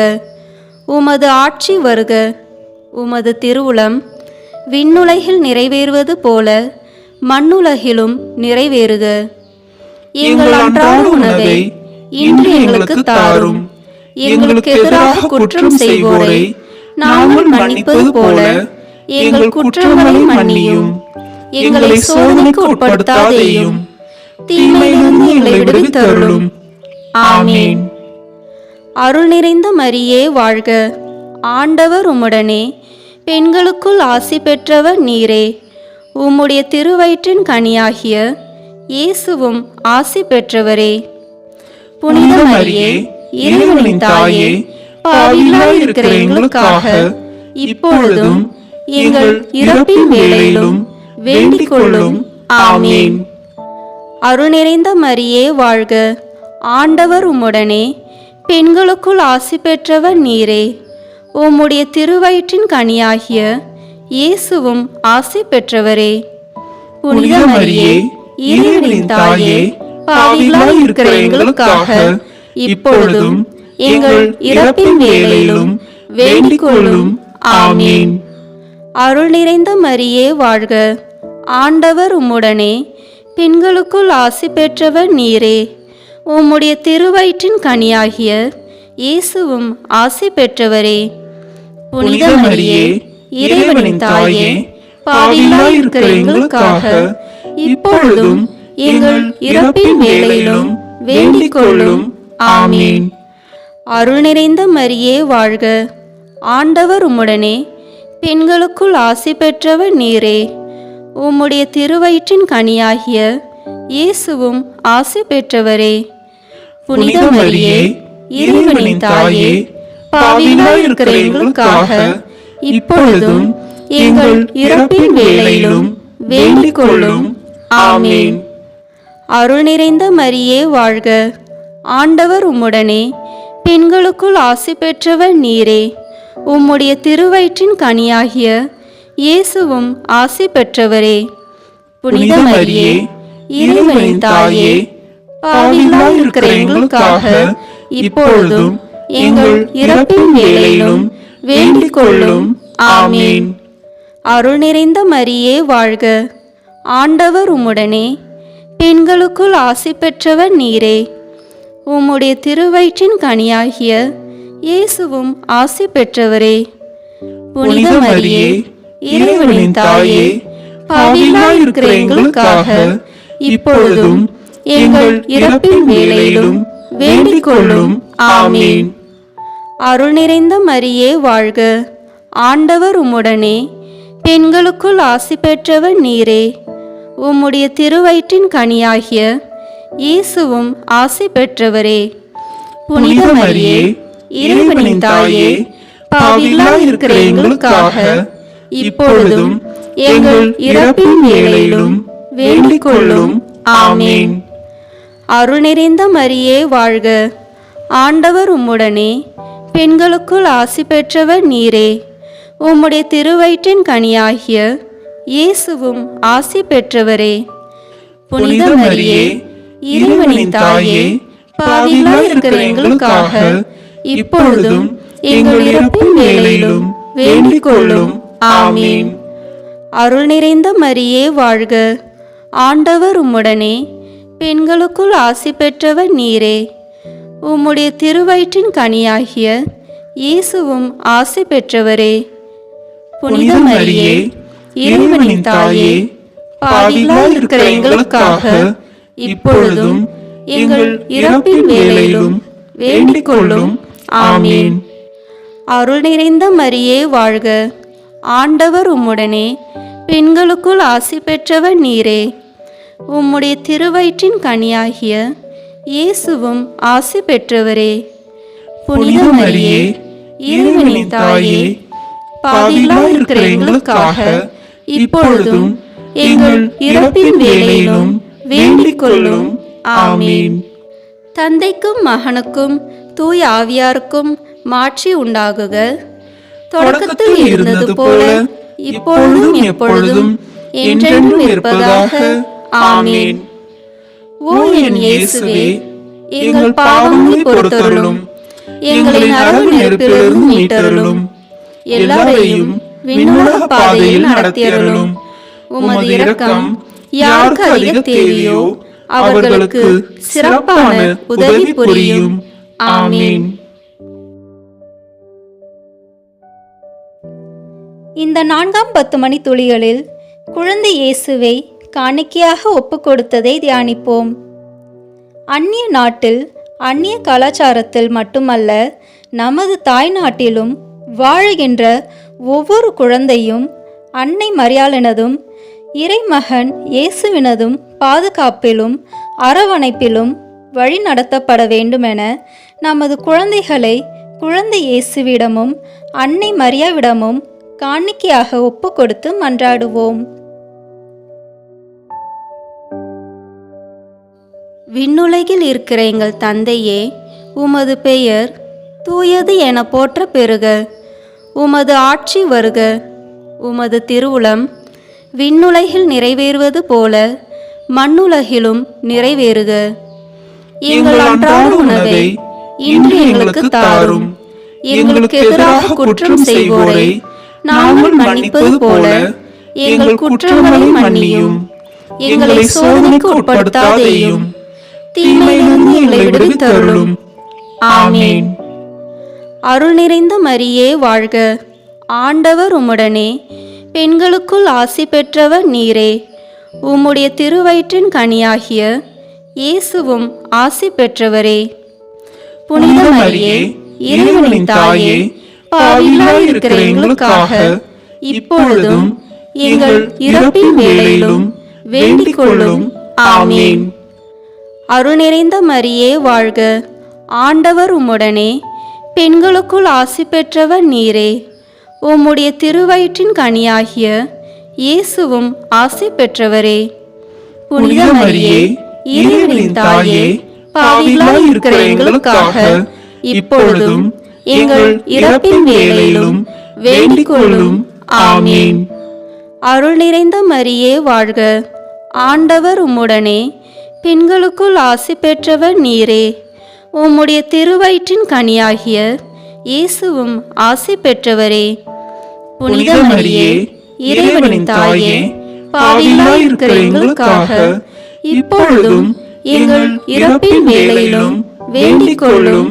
உமது ஆட்சி வருக. உமது திருவுளம் விண்ணுலகில் நிறைவேறுவது போல மண்ணுலகிலும் நிறைவேறுக. எங்கள் அன்றாட உணவை இன்று எங்களுக்கு தாரும். எங்களுக்கு எதிராக குற்றம் செய்வோரை நாங்கள் மன்னிப்பது போல எங்கள் குற்றங்களை மன்னியும். எங்களை சோதனைக்கு உட்படுத்தாதேயும், தீமையிலிருந்து எங்களை விடுவித்தருளும். ஆமென். அருள் நிறைந்த மரியே வாழ்க. ஆண்டவர் உம்முடனே, பெண்களுக்குள் ஆசி பெற்றவர் நீரே. உம்முடைய திருவயிற்றின் கனியாகிய இயேசுவும் ஆசி பெற்றவரே. புனித மரியே, இறைவனின் தாயே, பாவிகளாய் இருக்கிற எங்களுக்காக இப்பொழுதும் எங்கள் இறப்பின் வேளையிலும் வேண்டிக் கொள்ளும். ஆமென். அருள் நிறைந்த மரியே வாழ்க. ஆண்டவர் உம்முடனே, பெண்களுக்குள் ஆசி பெற்றவர் நீரே. உம்முடைய திருவயிற்றின் கனியாகிய இயேசுவும் ஆசி பெற்றவரே. புனித மரியே, இறைவனின் தாயே, பாவிகளாய் இருக்கிற எங்களுக்காக இப்பொழுதும் எங்கள் இறப்பின் வேளையிலும் வேண்டிக் கொள்ளும். ஆமென். அருள் நிறைந்த மரியே வாழ்க. ஆண்டவர் உம்முடனே, பெண்களுக்குள் ஆசி பெற்றவர் நீரே. உம்முடைய திருவயிற்றின் கனியாகிய இயேசுவும் ஆசி பெற்றவரே. புனித மரியே, இறைவனின் தாயே, பாவிகளாய் இருக்கிற எங்களுக்காக இப்பொழுதும் எங்கள் இறப்பின் வேளையிலும் வேண்டிக் கொள்ளும். ஆமென். அருள் நிறைந்த மரியே வாழ்க. ஆண்டவர் உம்முடனே, பெண்களுக்குள் ஆசி பெற்றவர் நீரே. உம்முடைய திருவயிற்றின் கனியாகிய இயேசுவும் ஆசி பெற்றவரே. புனித மரியே, இறைவனின் தாயே, பாவிகளாய் இருக்கிற எங்களுக்காக இப்பொழுதும் எங்கள் இறப்பின் வேளையிலும் வேண்டிக் கொள்ளும். ஆமென். அருள் நிறைந்த மரியே வாழ்க. ஆண்டவர் உம்முடனே, பெண்களுக்குள் ஆசி பெற்றவர் நீரே. உம்முடைய திருவயிற்றின் கனியாகிய இயேசுவும் ஆசி பெற்றவரே. புனித மரியே, இறைவனின் தாயே, பாவிகளாய் இருக்கிற எங்களுக்காக இப்பொழுதும் எங்கள் இறப்பின் வேளையிலும் வேண்டிக் கொள்ளும். ஆமென். அருள் நிறைந்த மரியே வாழ்க. ஆண்டவர் உம்முடனே, பெண்களுக்குள் ஆசி பெற்றவர் நீரே. உம்முடைய திருவயிற்றின் கனியாகிய இயேசுவும் ஆசி பெற்றவரே. புனித மரியே, இறைவனின் தாயே, பாவிகளாய் இருக்கிற எங்களுக்காக இப்பொழுதும் எங்கள் இறப்பின் வேளையிலும் வேண்டிக் கொள்ளும். ஆமென். அருள் நிறைந்த மரியே வாழ்க. ஆண்டவர் உம்முடனே, பெண்களுக்குள் ஆசி பெற்றவர் நீரே. உம்முடைய திருவயிற்றின் கனியாகிய இயேசுவும் ஆசி பெற்றவரே. புனித மரியே, இறைவனின் தாயே, பாவிகளாய் இருக்கிற எங்களுக்காக இப்பொழுதும் எங்கள் இறப்பின் வேளையிலும் வேண்டிக் கொள்ளும். ஆமென். அருள் நிறைந்த மரியே வாழ்க. ஆண்டவர் உம்முடனே, பெண்களுக்குள் ஆசி பெற்றவர் நீரே. உம்முடைய திருவயிற்றின் கனியாகிய இயேசுவும் ஆசி பெற்றவரே. புனித மரியே, இறைவனின் தாயே, பாவிகளாய் இருக்கிற எங்களுக்காக இப்பொழுதும் எங்கள் இறப்பின் வேளையிலும் வேண்டிக் கொள்ளும். ஆமென். அருள் நிறைந்த மரியே வாழ்க. ஆண்டவர் உம்முடனே, பெண்களுக்குள் ஆசி பெற்றவர் நீரே. உம்முடைய திருவயிற்றின் கனியாகிய இயேசுவும் ஆசி பெற்றவரே. புனித மரியே, இறைவனின் தாயே, பாவிகளாய் இருக்கிற எங்களுக்காக இப்பொழுதும் எங்கள் இறப்பின் வேளையிலும் வேண்டிக் கொள்ளும். ஆமென். அருள் நிறைந்த மரியே வாழ்க. ஆண்டவர் உம்முடனே, பெண்களுக்குள் ஆசி பெற்றவர் நீரே. உம்முடைய திருவயிற்றின் கனியாகிய இயேசுவும் ஆசி பெற்றவரே. புனித மரியே, இறைவனின் தாயே, பாவிகளாய் இருக்கிற எங்களுக்காக இப்பொழுதும் எங்கள் இறப்பின் வேளையிலும் வேண்டிக் கொள்ளும். ஆமீன். தந்தைக்கும் மகனுக்கும் தூய ஆவியாருக்கும் மாட்சி உண்டாகுக. தொடக்கத்தில் இருந்தது போல இப்பொழுதும் எப்பொழுதும் என்றென்றும் இருப்பதாக. ஆமீன். ஓ என் இயேசுவே, எங்கள் பாவங்களை பொறுத்தருளும், எங்களை நரக நெருப்பிலிருந்து மீட்டருளும், எல்லாரையும் விண்ணுலக பாதையில் நடத்தியருளும். உமது இரக்கம் யாருக்கு அதிக தேவையோ அவர்களுக்கு சிறப்பான உதவி புரியும். ஆமீன். இந்த 4ஆம் 10 மணி துளிகளில் குழந்தை இயேசுவை காணிக்கையாக ஒப்பு கொடுத்ததை தியானிப்போம். அந்நிய நாட்டில் அந்நிய கலாச்சாரத்தில் மட்டுமல்ல, நமது தாய் நாட்டிலும் வாழுகின்ற ஒவ்வொரு குழந்தையும் அன்னை மரியாளினதும் இறைமகன் இயேசுவினதும் பாதுகாப்பிலும் அரவணைப்பிலும் வழி நடத்தப்பட வேண்டுமென நமது குழந்தைகளை குழந்தை இயேசுவிடமும் அன்னை மரியாவிடமும் காணிக்கையாக ஒப்பு கொடுத்து மன்றாடுவோம். விண்ணுலகில் இருக்கிற எங்கள் தந்தையே, உமது பெயர் தூயது என போற்ற பெறுக. உமது ஆட்சி வருக. உமது திருவுளம் விண்ணுலகில் நிறைவேறுவது போல மண்ணுலகிலும் நிறைவேறுக. எங்கள் அன்றாட உணவை இன்று எங்களுக்கு தாரும். எங்களுக்கு எதிராக குற்றம் செய்வோரை நாங்கள் மன்னிப்பது போல எங்கள் குற்றங்களை மன்னியும். எங்களை சோதனைக்கு உட்படுத்தாதேயும், தீமையிலிருந்து எங்களை விடுவித்தருளும். ஆமீன். அருள் நிறைந்த மரியே வாழ்க. ஆண்டவர் உம்முடனே, பெண்களுக்குள் ஆசி பெற்றவர் நீரே. உம்முடைய திருவயிற்றின் கனியாகிய இயேசுவும் ஆசி பெற்றவரே. புனித மரியே, இறைவனின் தாயே, பாவிகளாய் இருக்கிற எங்களுக்காக இப்பொழுதும் எங்கள் இறப்பின் வேளையிலும் வேண்டிக் கொள்ளும். ஆமீன். அருள் நிறைந்த மரியே வாழ்க. ஆண்டவர் உம்முடனே, பெண்களுக்குள் ஆசி பெற்றவர் நீரே. உம்முடைய திருவயிற்றின் கனியாகிய இயேசுவும் ஆசி பெற்றவரே. புனித மரியே, இறைவனின் தாயே, பாவிகளாய் இருக்கிற எங்களுக்காக இப்பொழுதும் எங்கள் இறப்பின் வேளையிலும் வேண்டிக் கொள்ளும். ஆமீன். அருள் நிறைந்த மரியே வாழ்க. ஆண்டவர் உம்முடனே, பெண்களுக்குள் ஆசி பெற்றவர் நீரே. உம்முடைய திருவயிற்றின் கனியாகிய இயேசுவும் ஆசி பெற்றவரே. புனித மரியே, இறைவனின் தாயே, பாவிகளாய் இருக்கிற எங்களுக்காக இப்பொழுதும் எங்கள் இறப்பின் வேளையிலும் வேண்டிக் கொள்ளும்.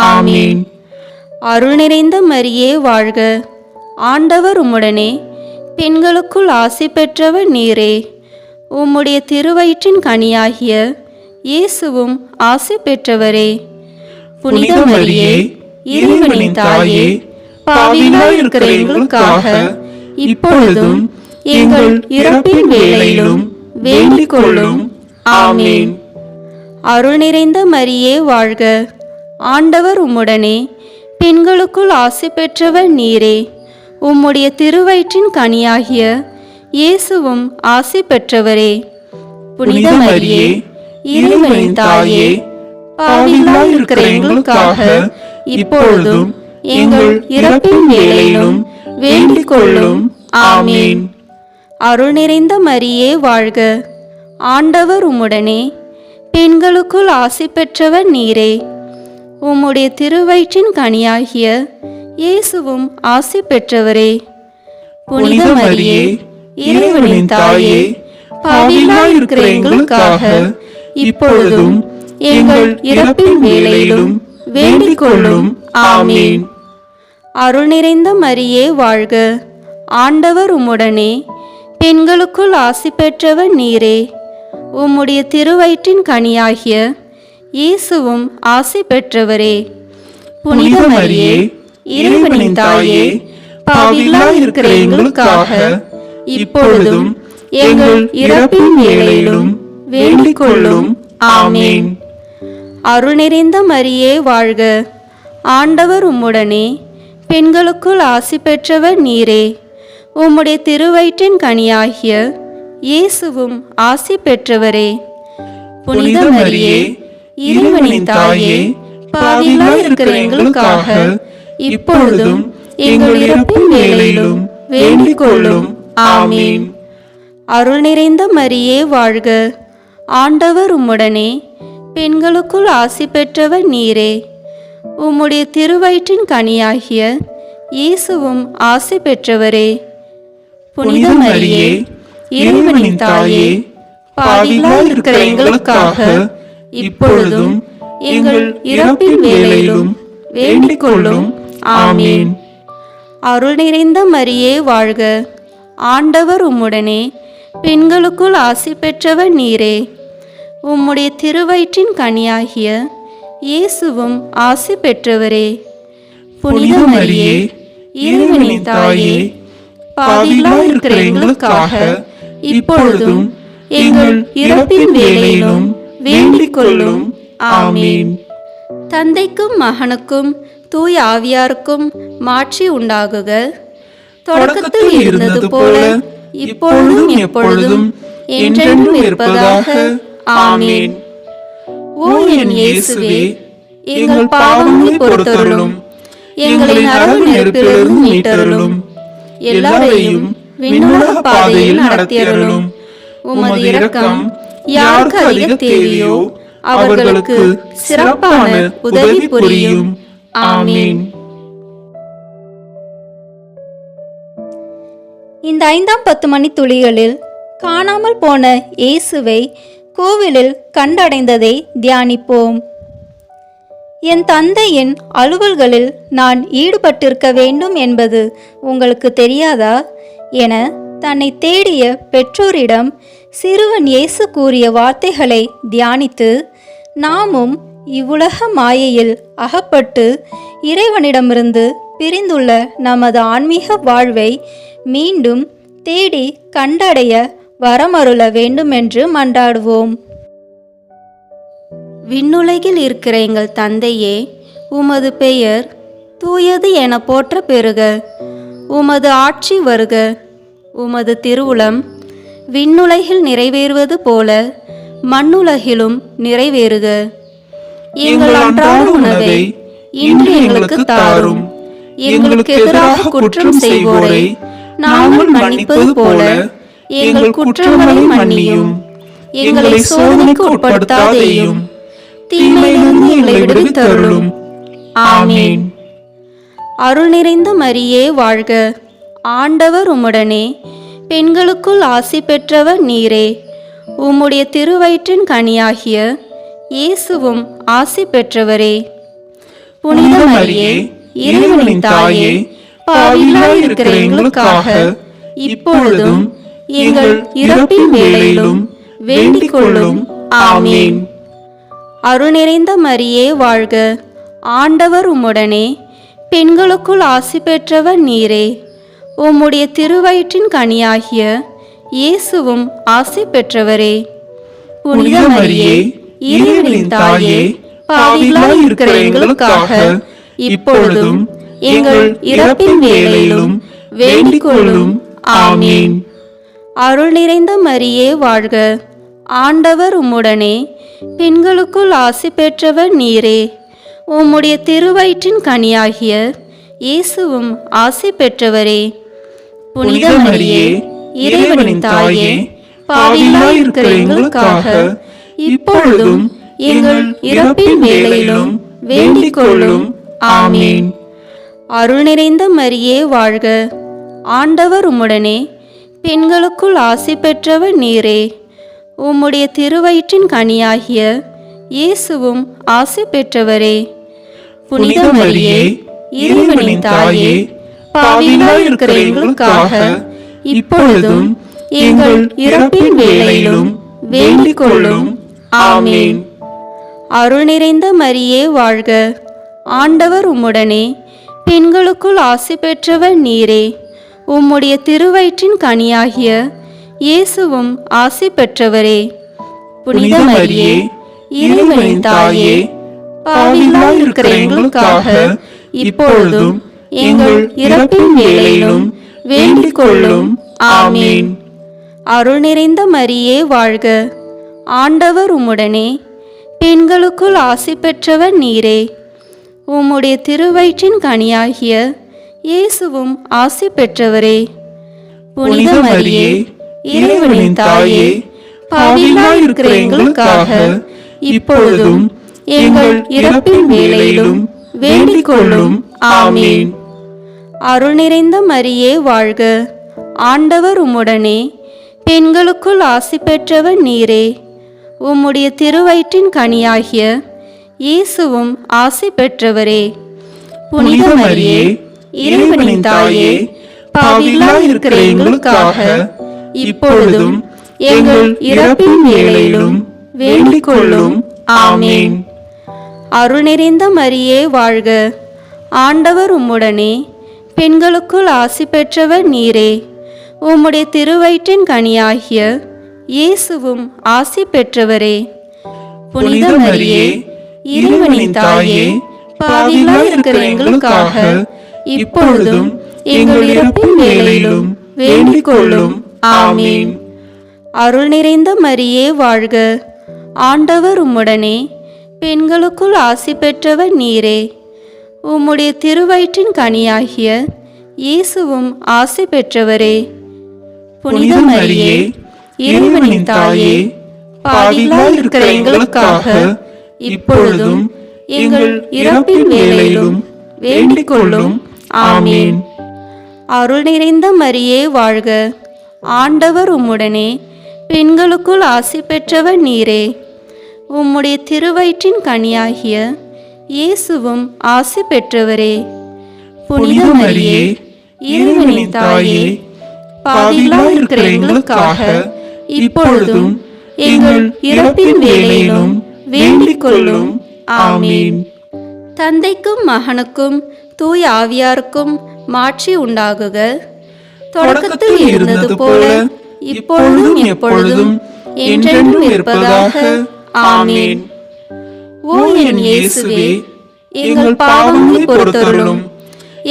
ஆமீன். அருள் நிறைந்த மரியே வாழ்க. ஆண்டவர் உம்முடனே, பெண்களுக்குள் ஆசி பெற்றவர் நீரே. உம்முடைய திருவயிற்றின் கனியாகிய இயேசுவும் ஆசி பெற்றவரே. புனித மரியே, இறைவனின் தாயே, பாவிகளாய் இருக்கிற எங்களுக்காக இப்பொழுதும் எங்கள் இறப்பின் வேளையிலும் வேண்டிக் கொள்ளும். ஆமீன். அருள் நிறைந்த மரியே வாழ்க. ஆண்டவர் உம்முடனே, பெண்களுக்குள் ஆசி பெற்றவர் நீரே. உம்முடைய திருவயிற்றின் கனியாகிய இயேசுவும் ஆசி பெற்றவரே. புனித மரியே, இறைவனின் தாயே, பாவிகளாய் இருக்கிற எங்களுக்காக இப்பொழுதும் எங்கள் இறப்பின் வேளையிலும் வேண்டிக் கொள்ளும். ஆமீன். அருள் நிறைந்த மரியே வாழ்க. ஆண்டவர் உம்முடனே, பெண்களுக்குள் ஆசி பெற்றவர் நீரே. உம்முடைய திருவயிற்றின் கனியாகிய இயேசுவும் ஆசி பெற்றவரே. புனித மரியே, இறைவனின் தாயே, பாவிகளாய் இருக்கிற எங்களுக்காக இப்பொழுதும் எங்கள் இறப்பின் வேளையிலும் வேண்டிக் கொள்ளும். ஆமீன். அருள் நிறைந்த மரியே வாழ்க. ஆண்டவர் உம்முடனே, பெண்களுக்குள் ஆசி பெற்றவர் நீரே. உம்முடைய திருவயிற்றின் கனியாகிய இயேசுவும் ஆசி பெற்றவரே. புனித மரியே, இறைவனின் தாயே, பாவிகளாய் இருக்கிற எங்களுக்காக இப்பொழுதும் எங்கள் இறப்பின் வேளையிலும் வேண்டிக் கொள்ளும். ஆமீன். அருள் நிறைந்த மரியே வாழ்க. ஆண்டவர் உம்முடனே, பெண்களுக்குள் ஆசி பெற்றவர் நீரே. உம்முடைய திருவயிற்றின் கனியாகிய இயேசுவும் ஆசி பெற்றவரே. புனித மரியே, இறைவனின் தாயே, பாவிகளாய் இருக்கிற எங்களுக்காக இப்பொழுதும் எங்கள் இறப்பின் வேளையிலும் வேண்டிக் கொள்ளும். ஆமீன். அருள் நிறைந்த மரியே வாழ்க, ஆண்டவர் உம்முடனே, பெண்களுக்குள் ஆசி பெற்றவர் நீரே. உம்முடைய திருவயிற்றின் கனியாகிய இயேசுவும் ஆசி பெற்றவரே. புனித மரியே, இறைவனின் தாயே, பாவிகளாய் இருக்கிற எங்களுக்காக இப்பொழுதும் எங்கள் இறப்பின் வேளையிலும் வேண்டிக் கொள்ளும். ஆமீன். அருள் நிறைந்த மரியே வாழ்க, ஆண்டவர் உம்முடனே, பெண்களுக்குள் ஆசி பெற்றவர் நீரே. உம்முடைய திருவயிற்றின் கனியாகிய இயேசுவும் ஆசி பெற்றவரே. புனித மரியே, இறைவனின் தாயே, பாவிகளாய் இருக்கிற எங்களுக்காக இப்பொழுதும் எங்கள் இறப்பின் வேளையிலும் வேண்டிக் கொள்ளும். ஆமீன். தந்தைக்கும் மகனுக்கும் தூய ஆவியாருக்கும் மாட்சி உண்டாகுக. தொடக்கத்தில் இருந்தது போல இப்பொழுதும் எப்பொழுதும் என்றென்றும் இருப்பதாக. ஆமீன். ஓ என் இயேசுவே, எங்கள் பாவங்களை பொறுத்தருளும், எங்களை நரக நெருப்பிலிருந்து மீட்டருளும், எல்லாரையும் விண்ணுலக பாதையில் நடத்தியருளும். உமது இரக்கம் யாருக்கு அதிக தேவையோ அவர்களுக்கு சிறப்பான உதவி புரியும். ஆமீன். இந்த 5ஆம் 10 மணி துளிகளில் காணாமல் போன இயேசுவை கோவிலில் கண்டடைந்ததை தியானிப்போம். என் தந்தையின் அலுவல்களில் நான் ஈடுபட்டிருக்க வேண்டும் என்பது உங்களுக்கு தெரியாதா என தன்னை தேடிய பெற்றோரிடம் சிறுவன் இயேசு கூறிய வார்த்தைகளை தியானித்து நாமும் இவ்வுலக மாயையில் அகப்பட்டு இறைவனிடமிருந்து பிரிந்துள்ள நமது ஆன்மீக வாழ்வை மீண்டும் தேடி கண்டடைய வரமருள வேண்டுமென்று மன்றாடுவோம். விண்ணுலகில் இருக்கிற எங்கள் தந்தையே, உமது பெயர் தூயது என போற்ற பெறுக. உமது ஆட்சி வருக. உமது திருவுளம் விண்ணுலகில் நிறைவேறுவது போல மண்ணுலகிலும் நிறைவேறுக. எங்கள் அன்றாட உணவை இன்று எங்களுக்கு தாரும். எங்களுக்கு எதிராக குற்றம் செய்வோரை நாங்கள் மன்னிப்பது போல எங்கள் குற்றங்களை மன்னியும். எங்களை சோதனைக்கு உட்படுத்தாதேயும், தீமையிலிருந்து எங்களை விடுவித்தருளும். ஆமீன். அருள் நிறைந்த மரியே வாழ்க, ஆண்டவர் உம்முடனே, பெண்களுக்குள் ஆசி பெற்றவர் நீரே. உம்முடைய திருவயிற்றின் கனியாகிய இயேசுவும் ஆசி பெற்றவரே. புனித மரியே, இறைவனின் தாயே, பாவிகளாய் இருக்கிற எங்களுக்காக இப்பொழுதும் எங்கள் இறப்பின் வேளையிலும் வேண்டிக் கொள்ளும். ஆமீன். அருள் நிறைந்த மரியே வாழ்க, ஆண்டவர் உம்முடனே, பெண்களுக்குள் ஆசி பெற்றவர் நீரே. உம்முடைய திருவயிற்றின் கனியாகிய இயேசுவும் ஆசி பெற்றவரே. புனித மரியே, இறைவனின் தாயே, பாவிகளாய் இருக்கிற எங்களுக்காக இப்பொழுதும் எங்கள் இறப்பின் வேளையிலும் வேண்டிக் கொள்ளும். ஆமீன். அருள் நிறைந்த மரியே வாழ்க, ஆண்டவர் உம்முடனே, பெண்களுக்குள் ஆசி பெற்றவர் நீரே. உம்முடைய திருவயிற்றின் கனியாகிய இயேசுவும் ஆசி பெற்றவரே. புனித மரியே, இறைவனின் தாயே, பாவிகளாய் இருக்கிற எங்களுக்காக இப்பொழுதும் எங்கள் இறப்பின் வேளையிலும் வேண்டிக் கொள்ளும். ஆமீன். அருள் நிறைந்த மரியே வாழ்க, ஆண்டவர் உம்முடனே, பெண்களுக்குள் ஆசி பெற்றவர் நீரே. உம்முடைய திருவயிற்றின் கனியாகிய இயேசுவும் ஆசி பெற்றவரே. புனித மரியே, இறைவனின் தாயே, பாவிகளாய் இருக்கிற எங்களுக்காக இப்பொழுதும் எங்கள் இறப்பின் வேளையிலும் வேண்டிக் கொள்ளும். ஆமீன். அருள் நிறைந்த மரியே வாழ்க, ஆண்டவர் உம்முடனே, பெண்களுக்குள் ஆசி பெற்றவர் நீரே. உம்முடைய திருவயிற்றின் கனியாகிய இயேசுவும் ஆசி பெற்றவரே. புனித மரியே, இறைவனின் தாயே, பாவிகளாய் இருக்கிற எங்களுக்காக இப்பொழுதும் எங்கள் இறப்பின் வேளையிலும் வேண்டிக் கொள்ளும். ஆமீன். அருள் நிறைந்த மரியே வாழ்க. ஆண்டவர் உம்முடனே, பெண்களுக்குள் ஆசி பெற்றவர் நீரே. உம்முடைய திருவயிற்றின் கனியாகிய இயேசுவும் ஆசி பெற்றவரே. புனித மரியே, இறைவனின் தாயே, பாவிகளாய் இருக்கிற எங்களுக்காக இப்பொழுதும் எங்கள் இறப்பின் வேளையிலும் வேண்டிக் கொள்ளும். ஆமீன். அருள் நிறைந்த மரியே வாழ்க. ஆண்டவர் உம்முடனே, பெண்களுக்குள் ஆசி பெற்றவர் நீரே. உம்முடைய திருவயிற்றின் கனியாகிய இயேசுவும் ஆசி பெற்றவரே. புனித மரியே, இறைவனின் தாயே, பாவிகளாய் இருக்கிற எங்களுக்காக இப்பொழுதும் எங்கள் இறப்பின் வேளையிலும் வேண்டிக் கொள்ளும். ஆமீன். அருள் நிறைந்த மரியே வாழ்க. ஆண்டவர் உம்முடனே, பெண்களுக்குள் ஆசி பெற்றவர் நீரே. உம்முடைய திருவயிற்றின் கனியாகிய இயேசுவும் ஆசி பெற்றவரே. புனித மரியே, இறைவனின் தாயே, பாவிகளாய் இருக்கிற எங்களுக்காக இப்பொழுதும் எங்கள் இறப்பின் வேளையிலும் வேண்டிக் கொள்ளும். ஆமீன். அருள் நிறைந்த மரியே வாழ்க. ஆண்டவர் உம்முடனே, பெண்களுக்குள் ஆசி பெற்றவர் நீரே. உம்முடைய திருவயிற்றின் கனியாகிய இயேசுவும் ஆசி பெற்றவரே. புனித மரியே, இறைவனின் தாயே, பாவிகளாய் இருக்கிற எங்களுக்காக இப்பொழுதும் எங்கள் இறப்பின் வேளையிலும் வேண்டிக் கொள்ளும். ஆமீன். அருள் நிறைந்த மரியே வாழ்க. ஆண்டவர் உம்முடனே, பெண்களுக்குள் ஆசி பெற்றவர் நீரே. உம்முடைய திருவயிற்றின் கனியாகிய இயேசுவும் ஆசி பெற்றவரே. புனித மரியே, இறைவனின் தாயே, பாவிகளாய் இருக்கிற எங்களுக்காக இப்பொழுதும் எங்கள் இறப்பின் வேளையிலும் வேண்டிக் கொள்ளும். ஆமீன். தந்தைக்கும் மகனுக்கும் தூய ஆவியாருக்கும் மாட்சி உண்டாகுக. தொடக்கத்தில் இருந்தது போல இப்பொழுதும் எப்பொழுதும் என்றென்றும் இருப்பதாக. ஆமீன். ஓ என் இயேசுவே, எங்கள் பாவங்களை பொறுத்தருளும்,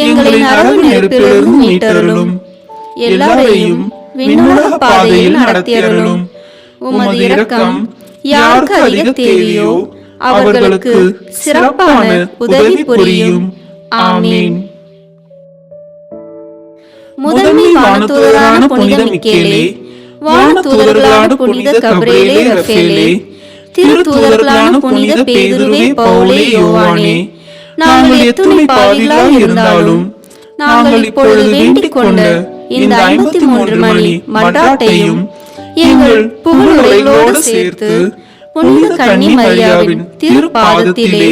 எங்களை நரக நெருப்பிலிருந்து மீட்டருளும், எல்லாரையும் விண்ணுலக பாதையில் நடத்தியருளும். உமது இரக்கம் யாருக்கு அதிக தேவையோ அவர்களுக்கு சிறப்பான உதவி புரியும். ஆமீன். முதன்மை வானதூதரான புனித மிக்கேலே, வானதூதர்களான புனித கபிரியேலே ரஃபேலே, திருத்தூதர்களான புனித பேதுருவே, பவுலே, யோவானே, நாங்கள் எத்துணை பாவிகளாய் இருந்தாலும் நாங்கள் இப்பொழுது வேண்டிக் கொண்ட இந்த 53 மணி மன்றாட்டையும் எங்கள் புகழுரைகளோடு சேர்த்து புனித கன்னி மரியாவின் திருப்பாதத்திலே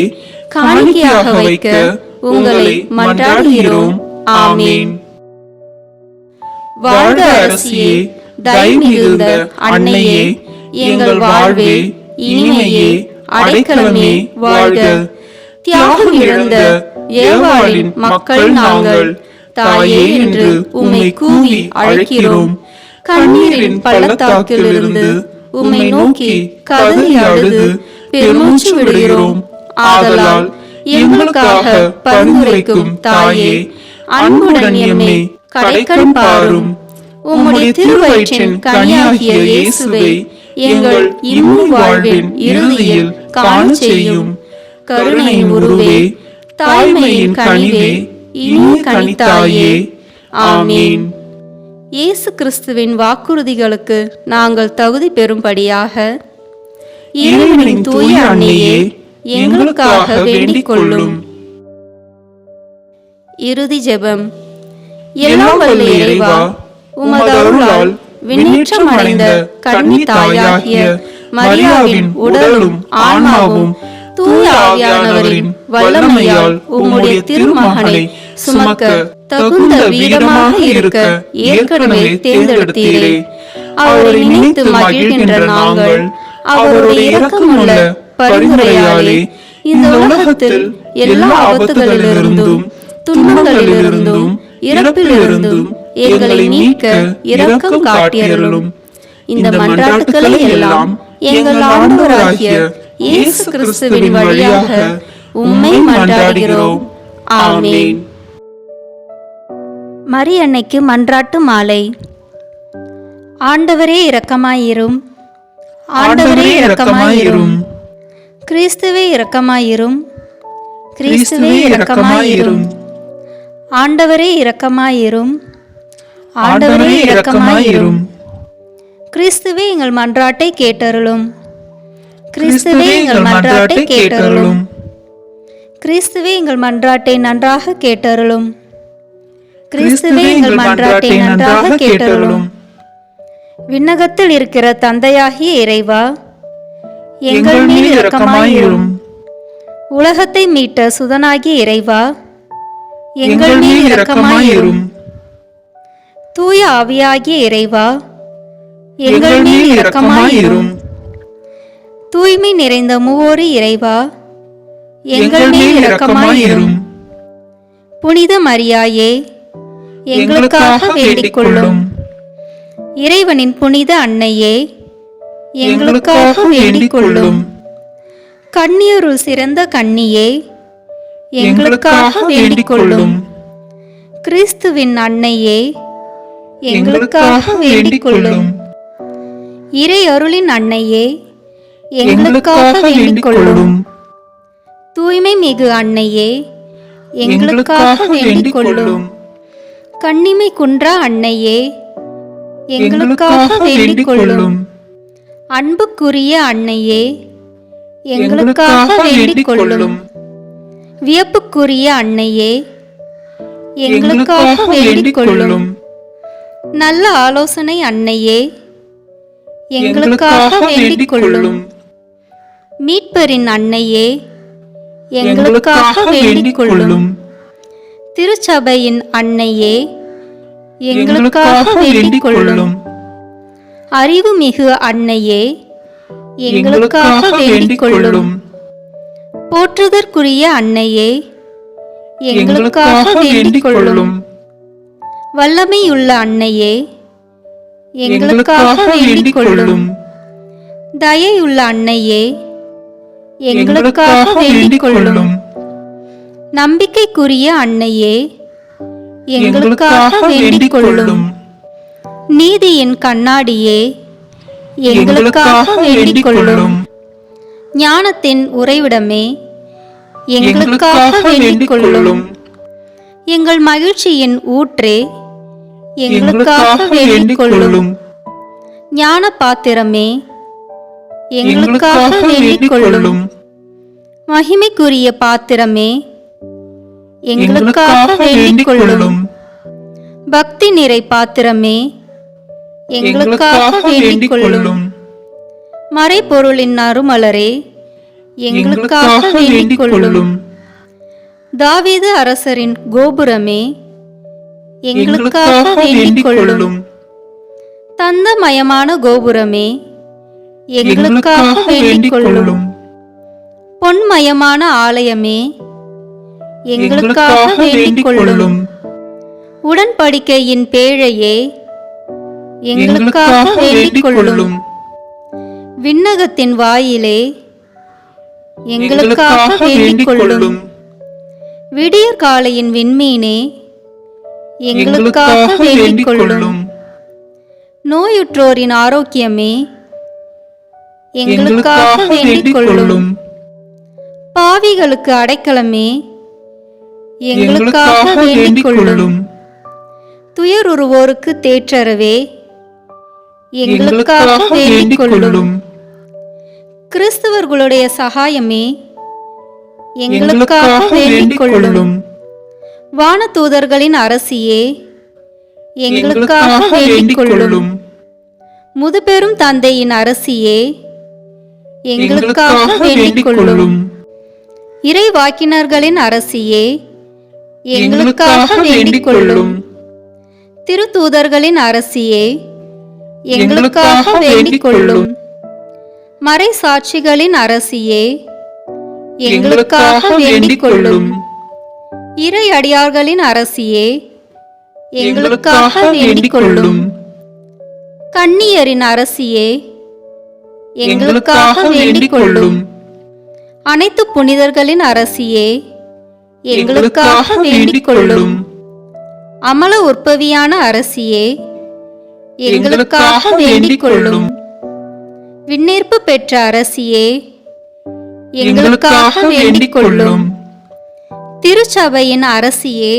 காணிக்கையாக வைக்க உங்களை மன்றாடுகிறோம். ஆமீன். வாழ்க அரசியே, தயை மிகுந்த அன்னையே, எங்கள் வாழ்வே, இனிமையே, அடைக்கலமே வாழ்க. தியாகம் இழந்த ஏவாளின் மக்கள் நாங்கள், தாயே என்று உம்மை கூவி அழைக்கிறோம். கண்ணீரின் பள்ளத்தாக்கிலிருந்து உம்மை நோக்கி கதறி அழுது பெருமூச்சு விடுகிறோம். ஆதலால் எங்களுக்காக பரிந்துரைக்கும் தாயே, அன்புடன் எம்மை கடைக்கண் பாரும். உம்முடைய திருவயிற்றின் கனியாகிய இயேசுவை எங்கள் இம்மு வாழ்வின் இறுதியில் காண செய்யும். கருணையின் உருவே, தாய்மையின் கனிவே, இனிய கனித்தாயே. ஆமீன். இயேசு கிறிஸ்துவின் வாக்குறுதிகளுக்கு நாங்கள் தகுதி பெறும்படியாக இறைவனின் தூய அன்னையே, எங்களுக்காக வேண்டிக் கொள்ளும். இறுதி ஜெபம். எல்லாம் வல்ல இறைவா, உமது அருளால் விண்ணேற்றம் அடைந்த கன்னி தாயாகிய மரியாவின் உடலும் ஆன்மாவும் தூய ஆவியானவரின் வல்லமையால் உம்முடைய திருமகனை சுமக்க தகுந்த வீரமாக இருக்க ஏற்கனவே தேர்ந்தெடுத்தீரே. அவரை நினைத்து மகிழ்கின்ற நாங்கள் அவருடைய இரக்கமுள்ள பரிந்துரையாலே இந்த உலகத்தில் எல்லா ஆபத்துகளிலிருந்தும் துன்பங்களிலிருந்தும் இறப்பிலிருந்தும் எங்களை மீட்க இரக்கம் காட்டியருளும். இந்த மன்றாட்டுக்களை எல்லாம் எங்கள் ஆண்டவராகிய இயேசு கிறிஸ்துவின் வழியாக உம்மை மன்றாடுகிறோம். ஆமீன். மரியன்னைக்கு மன்றாட்டு மாலை. ஆண்டவரே இரக்கமாயிரும். ஆண்டவரே இரக்கமாயிரும். கிறிஸ்துவே இரக்கமாயிரும். கிறிஸ்துவே இரக்கமாயிரும். ஆண்டவரே இரக்கமாயிரும். ஆண்டவரே இரக்கமாயிரும். கிறிஸ்துவே எங்கள் மன்றாட்டை கேட்டருளும். கிறிஸ்துவே எங்கள் மன்றாட்டை கேட்டருளும். கிறிஸ்துவே எங்கள் மன்றாட்டை நன்றாக கேட்டருளும். கிறிஸ்துவே எங்கள் மன்றாட்டை நன்றாக கேட்டருளும். விண்ணகத்தில் இருக்கிற தந்தையாகிய இறைவா, எங்கள் மீது இரக்கமாயிரும். உலகத்தை மீட்ட சுதனாகிய இறைவா, எங்கள் மீது இரக்கமாயிரும். தூய ஆவியாகிய இறைவா, எங்கள் மீது இரக்கமாயிரும். தூய்மை நிறைந்த மூவோரு இறைவா, எங்கள் மீது இரக்கமாயிரும். புனித மரியாயே, எங்களுக்காக வேண்டிக் கொள்ளும். இறைவனின் புனித அன்னையே, எங்களுக்காக வேண்டிக் கொள்ளும். கன்னியருள் சிறந்த கன்னியே, எங்களுக்காக வேண்டிக் கொள்ளும். கிறிஸ்துவின் அன்னையே, எங்களுக்காக வேண்டிக் கொள்ளும். இறை அருளின் அன்னையே, எங்களுக்காக வேண்டிக் கொள்ளும். தூய்மை மிகு அன்னையே, எங்களுக்காக வேண்டிக் கொள்ளும். கன்னிமை குன்றா அன்னையே, எங்களுக்காக வேண்டிக் கொள்ளும். அன்புக்குரிய அன்னையே, எங்களுக்காக வேண்டிக் கொள்ளும். வியப்புக்குரிய அன்னையே, எங்களுக்காக வேண்டிக் கொள்ளும். நல்ல ஆலோசனை அன்னையே, எங்களுக்காக வேண்டிக் கொள்ளும். மீட்பரின் அன்னையே, எங்களுக்காக வேண்டிக் கொள்ளும். திருச்சபையின் அன்னையே, எங்களுக்காக வேண்டிக் கொள்ளும். அறிவுமிகு அன்னையே, எங்களுக்காக வேண்டிக் கொள்ளும். போற்றுதற்குரிய அன்னையே, எங்களுக்காக வேண்டிக் கொள்ளும். வல்லமையுள்ள அன்னையே, எங்களுக்காக வேண்டிக் கொள்ளும். தயையுள்ள அன்னையே, எங்களுக்காக வேண்டிக் கொள்ளும். நம்பிக்கைக்குரிய அன்னையே, எங்களுக்காக வேண்டிக் கொள்ளும். நீதியின் கண்ணாடியே, எங்களுக்காக வேண்டிக் கொள்ளும். ஞானத்தின் உறைவிடமே, எங்களுக்காக வேண்டிக் கொள்ளும். எங்கள் மகிழ்ச்சியின் ஊற்றே, எங்களுக்காக வேண்டிக் கொள்ளும். ஞான பாத்திரமே, எங்களுக்காக வேண்டிக் கொள்ளும். மகிமைக்குரிய பாத்திரமே, எங்களுக்காக வேண்டிக் கொள்ளும். பக்தி நிறை பாத்திரமே, எங்களுக்காக வேண்டிக் கொள்ளும். மறைபொருளின் அருமலரே, எங்களுக்காக வேண்டிக் கொள்ளும். தாவீது அரசரின் கோபுரமே, எங்களுக்காக வேண்டிக் கொள்ளும். தந்தமயமான கோபுரமே, எங்களுக்காக வேண்டிக் கொள்ளும். பொன்மயமான ஆலயமே, எங்களுக்காக வேண்டிக் கொள்ளும். உடன்படிக்கையின் பேழையே, எங்களுக்காக வேண்டிக் கொள்ளும். விண்ணகத்தின் வாயிலே, எங்களுக்காக வேண்டிக் கொள்ளும். விடியற் காலையின் விண்மீனே, எங்களுக்காக வேண்டிக் கொள்ளும். நோயுற்றோரின் ஆரோக்கியமே, எங்களுக்காக வேண்டிக் கொள்ளும். பாவிகளுக்கு அடைக்கலமே, எங்களுக்காக வேண்டிக் கொள்ளும். துயருருவோருக்கு தேற்றரவே, எங்களுக்காக வேண்டிக் கொள்ளும். கிறிஸ்தவர்களுடைய சகாயமே, எங்களுக்காக வேண்டிக் கொள்ளும். வானதூதர்களின் அரசியே, எங்களுக்காக வேண்டிக் கொள்ளும். முதுபெரும் தந்தையின் அரசியே, எங்களுக்காக வேண்டிக் கொள்ளும். இறைவாக்கினர்களின் அரசியே, எங்களுக்காக வேண்டிக் கொள்ளும். திருத்தூதர்களின் அரசியே, எங்களுக்காக வேண்டிக் கொள்ளும். மறை சாட்சிகளின் அரசியே, எங்களுக்காக வேண்டிக் கொள்ளும். இறை அடியார்களின் அரசியே, எங்களுக்காக வேண்டிக் கொள்ளும். கன்னியரின் அரசியே, எங்களுக்காக வேண்டிக் கொள்ளும். அனைத்து புனிதர்களின் அரசியே, எங்களுக்காக வேண்டிக் கொள்ளும். அமல உற்பவியான அரசியே, எங்களுக்காக வேண்டிக் கொள்ளும். விண்ணேற்பு பெற்ற அரசியே, எங்களுக்காக வேண்டிக் கொள்ளும். திருச்சபையின் அரசியே,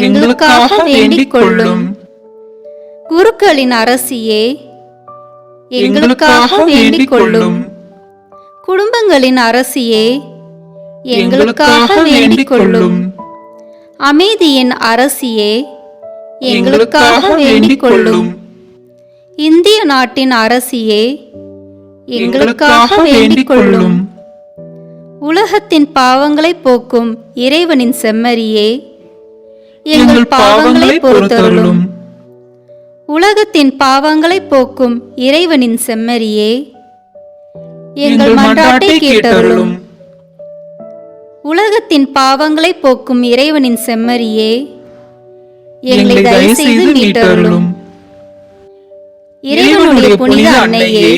எங்களுக்காக வேண்டிக் கொள்ளும். குருக்களின் அரசியே, எங்களுக்காக வேண்டிக் கொள்ளும். குடும்பங்களின் அரசியே, எங்களுக்காக வேண்டிக் கொள்ளும். அமைதியின் அரசியே, எங்களுக்காக வேண்டிக் கொள்ளும். இந்திய நாட்டின் அரசியே, எங்களுக்காக வேண்டிக் கொள்ளும். உலகத்தின் பாவங்களை போக்கும் இறைவனின் செம்மறியே, எங்கள் பாவங்களை பொறுத்தருளும். உலகத்தின் பாவங்களை போக்கும் இறைவனின் செம்மறியே, எங்கள் மன்றாட்டை கேட்டருளும். உலகத்தின் பாவங்களை போக்கும் இறைவனின் செம்மறியே, எங்களை தயவு செய்து மீட்டருளும். இறைவனுடைய புனித அன்னையே,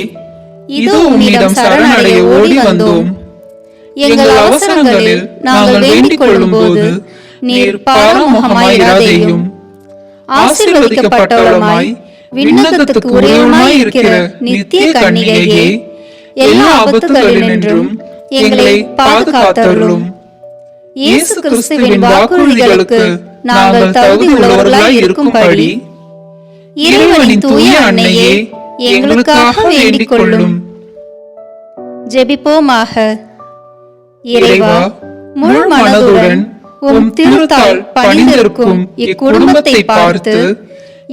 இதோ உம்மிடம் சரணடைய ஓடி வந்தோம். எங்கள் அவசரங்களில் நாங்கள் வேண்டிக் கொள்ளும் போது நீர் பாராமுகமாயிராதேயும். ஆசீர்வதிக்கப்பட்டவளுமாய் விண்ணகத்துக்கு உரியவனாய் இருக்கிற நித்திய கன்னிகையே, எல்லா ஆபத்துகளினின்றும் எங்களை பாதுகாத்தருளும். இயேசு கிறிஸ்துவின் வாக்குறுதிகளுக்கு நாங்கள் தகுதி உள்ளவர்களாய் இருக்கும்படி இறைவனின் தூய அன்னையே, எங்களுக்காக வேண்டிக் கொள்ளும். ஜெபிப்போமாக. இறைவா, முழு மனதுடன் உம் திருத்தால் பணிந்திருக்கும் இக்குடும்பத்தை பார்த்து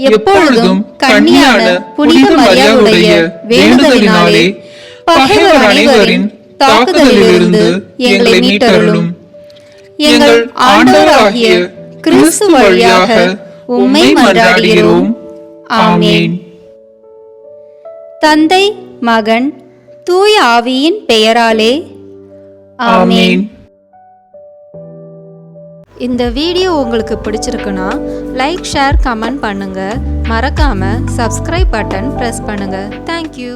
எப்பொழுதும் கன்னியான புனித மரியாவுடைய வேண்டுதலினாலே பகைவர் அனைவரின் தாக்குதலிலிருந்து எங்களை மீட்டருளும். எங்கள் ஆண்டவராகிய கிறிஸ்து வழியாக உம்மை மன்றாடுகிறோம். ஆமென். தந்தை, மகன், தூய ஆவியின் பெயராலே ஆமென். இந்த வீடியோ உங்களுக்கு பிடிச்சிருக்குன்னா லைக், ஷேர், கமெண்ட் பண்ணுங்க. மறக்காம சப்ஸ்கிரைப் பட்டன் பிரஸ் பண்ணுங்க. தேங்க்யூ.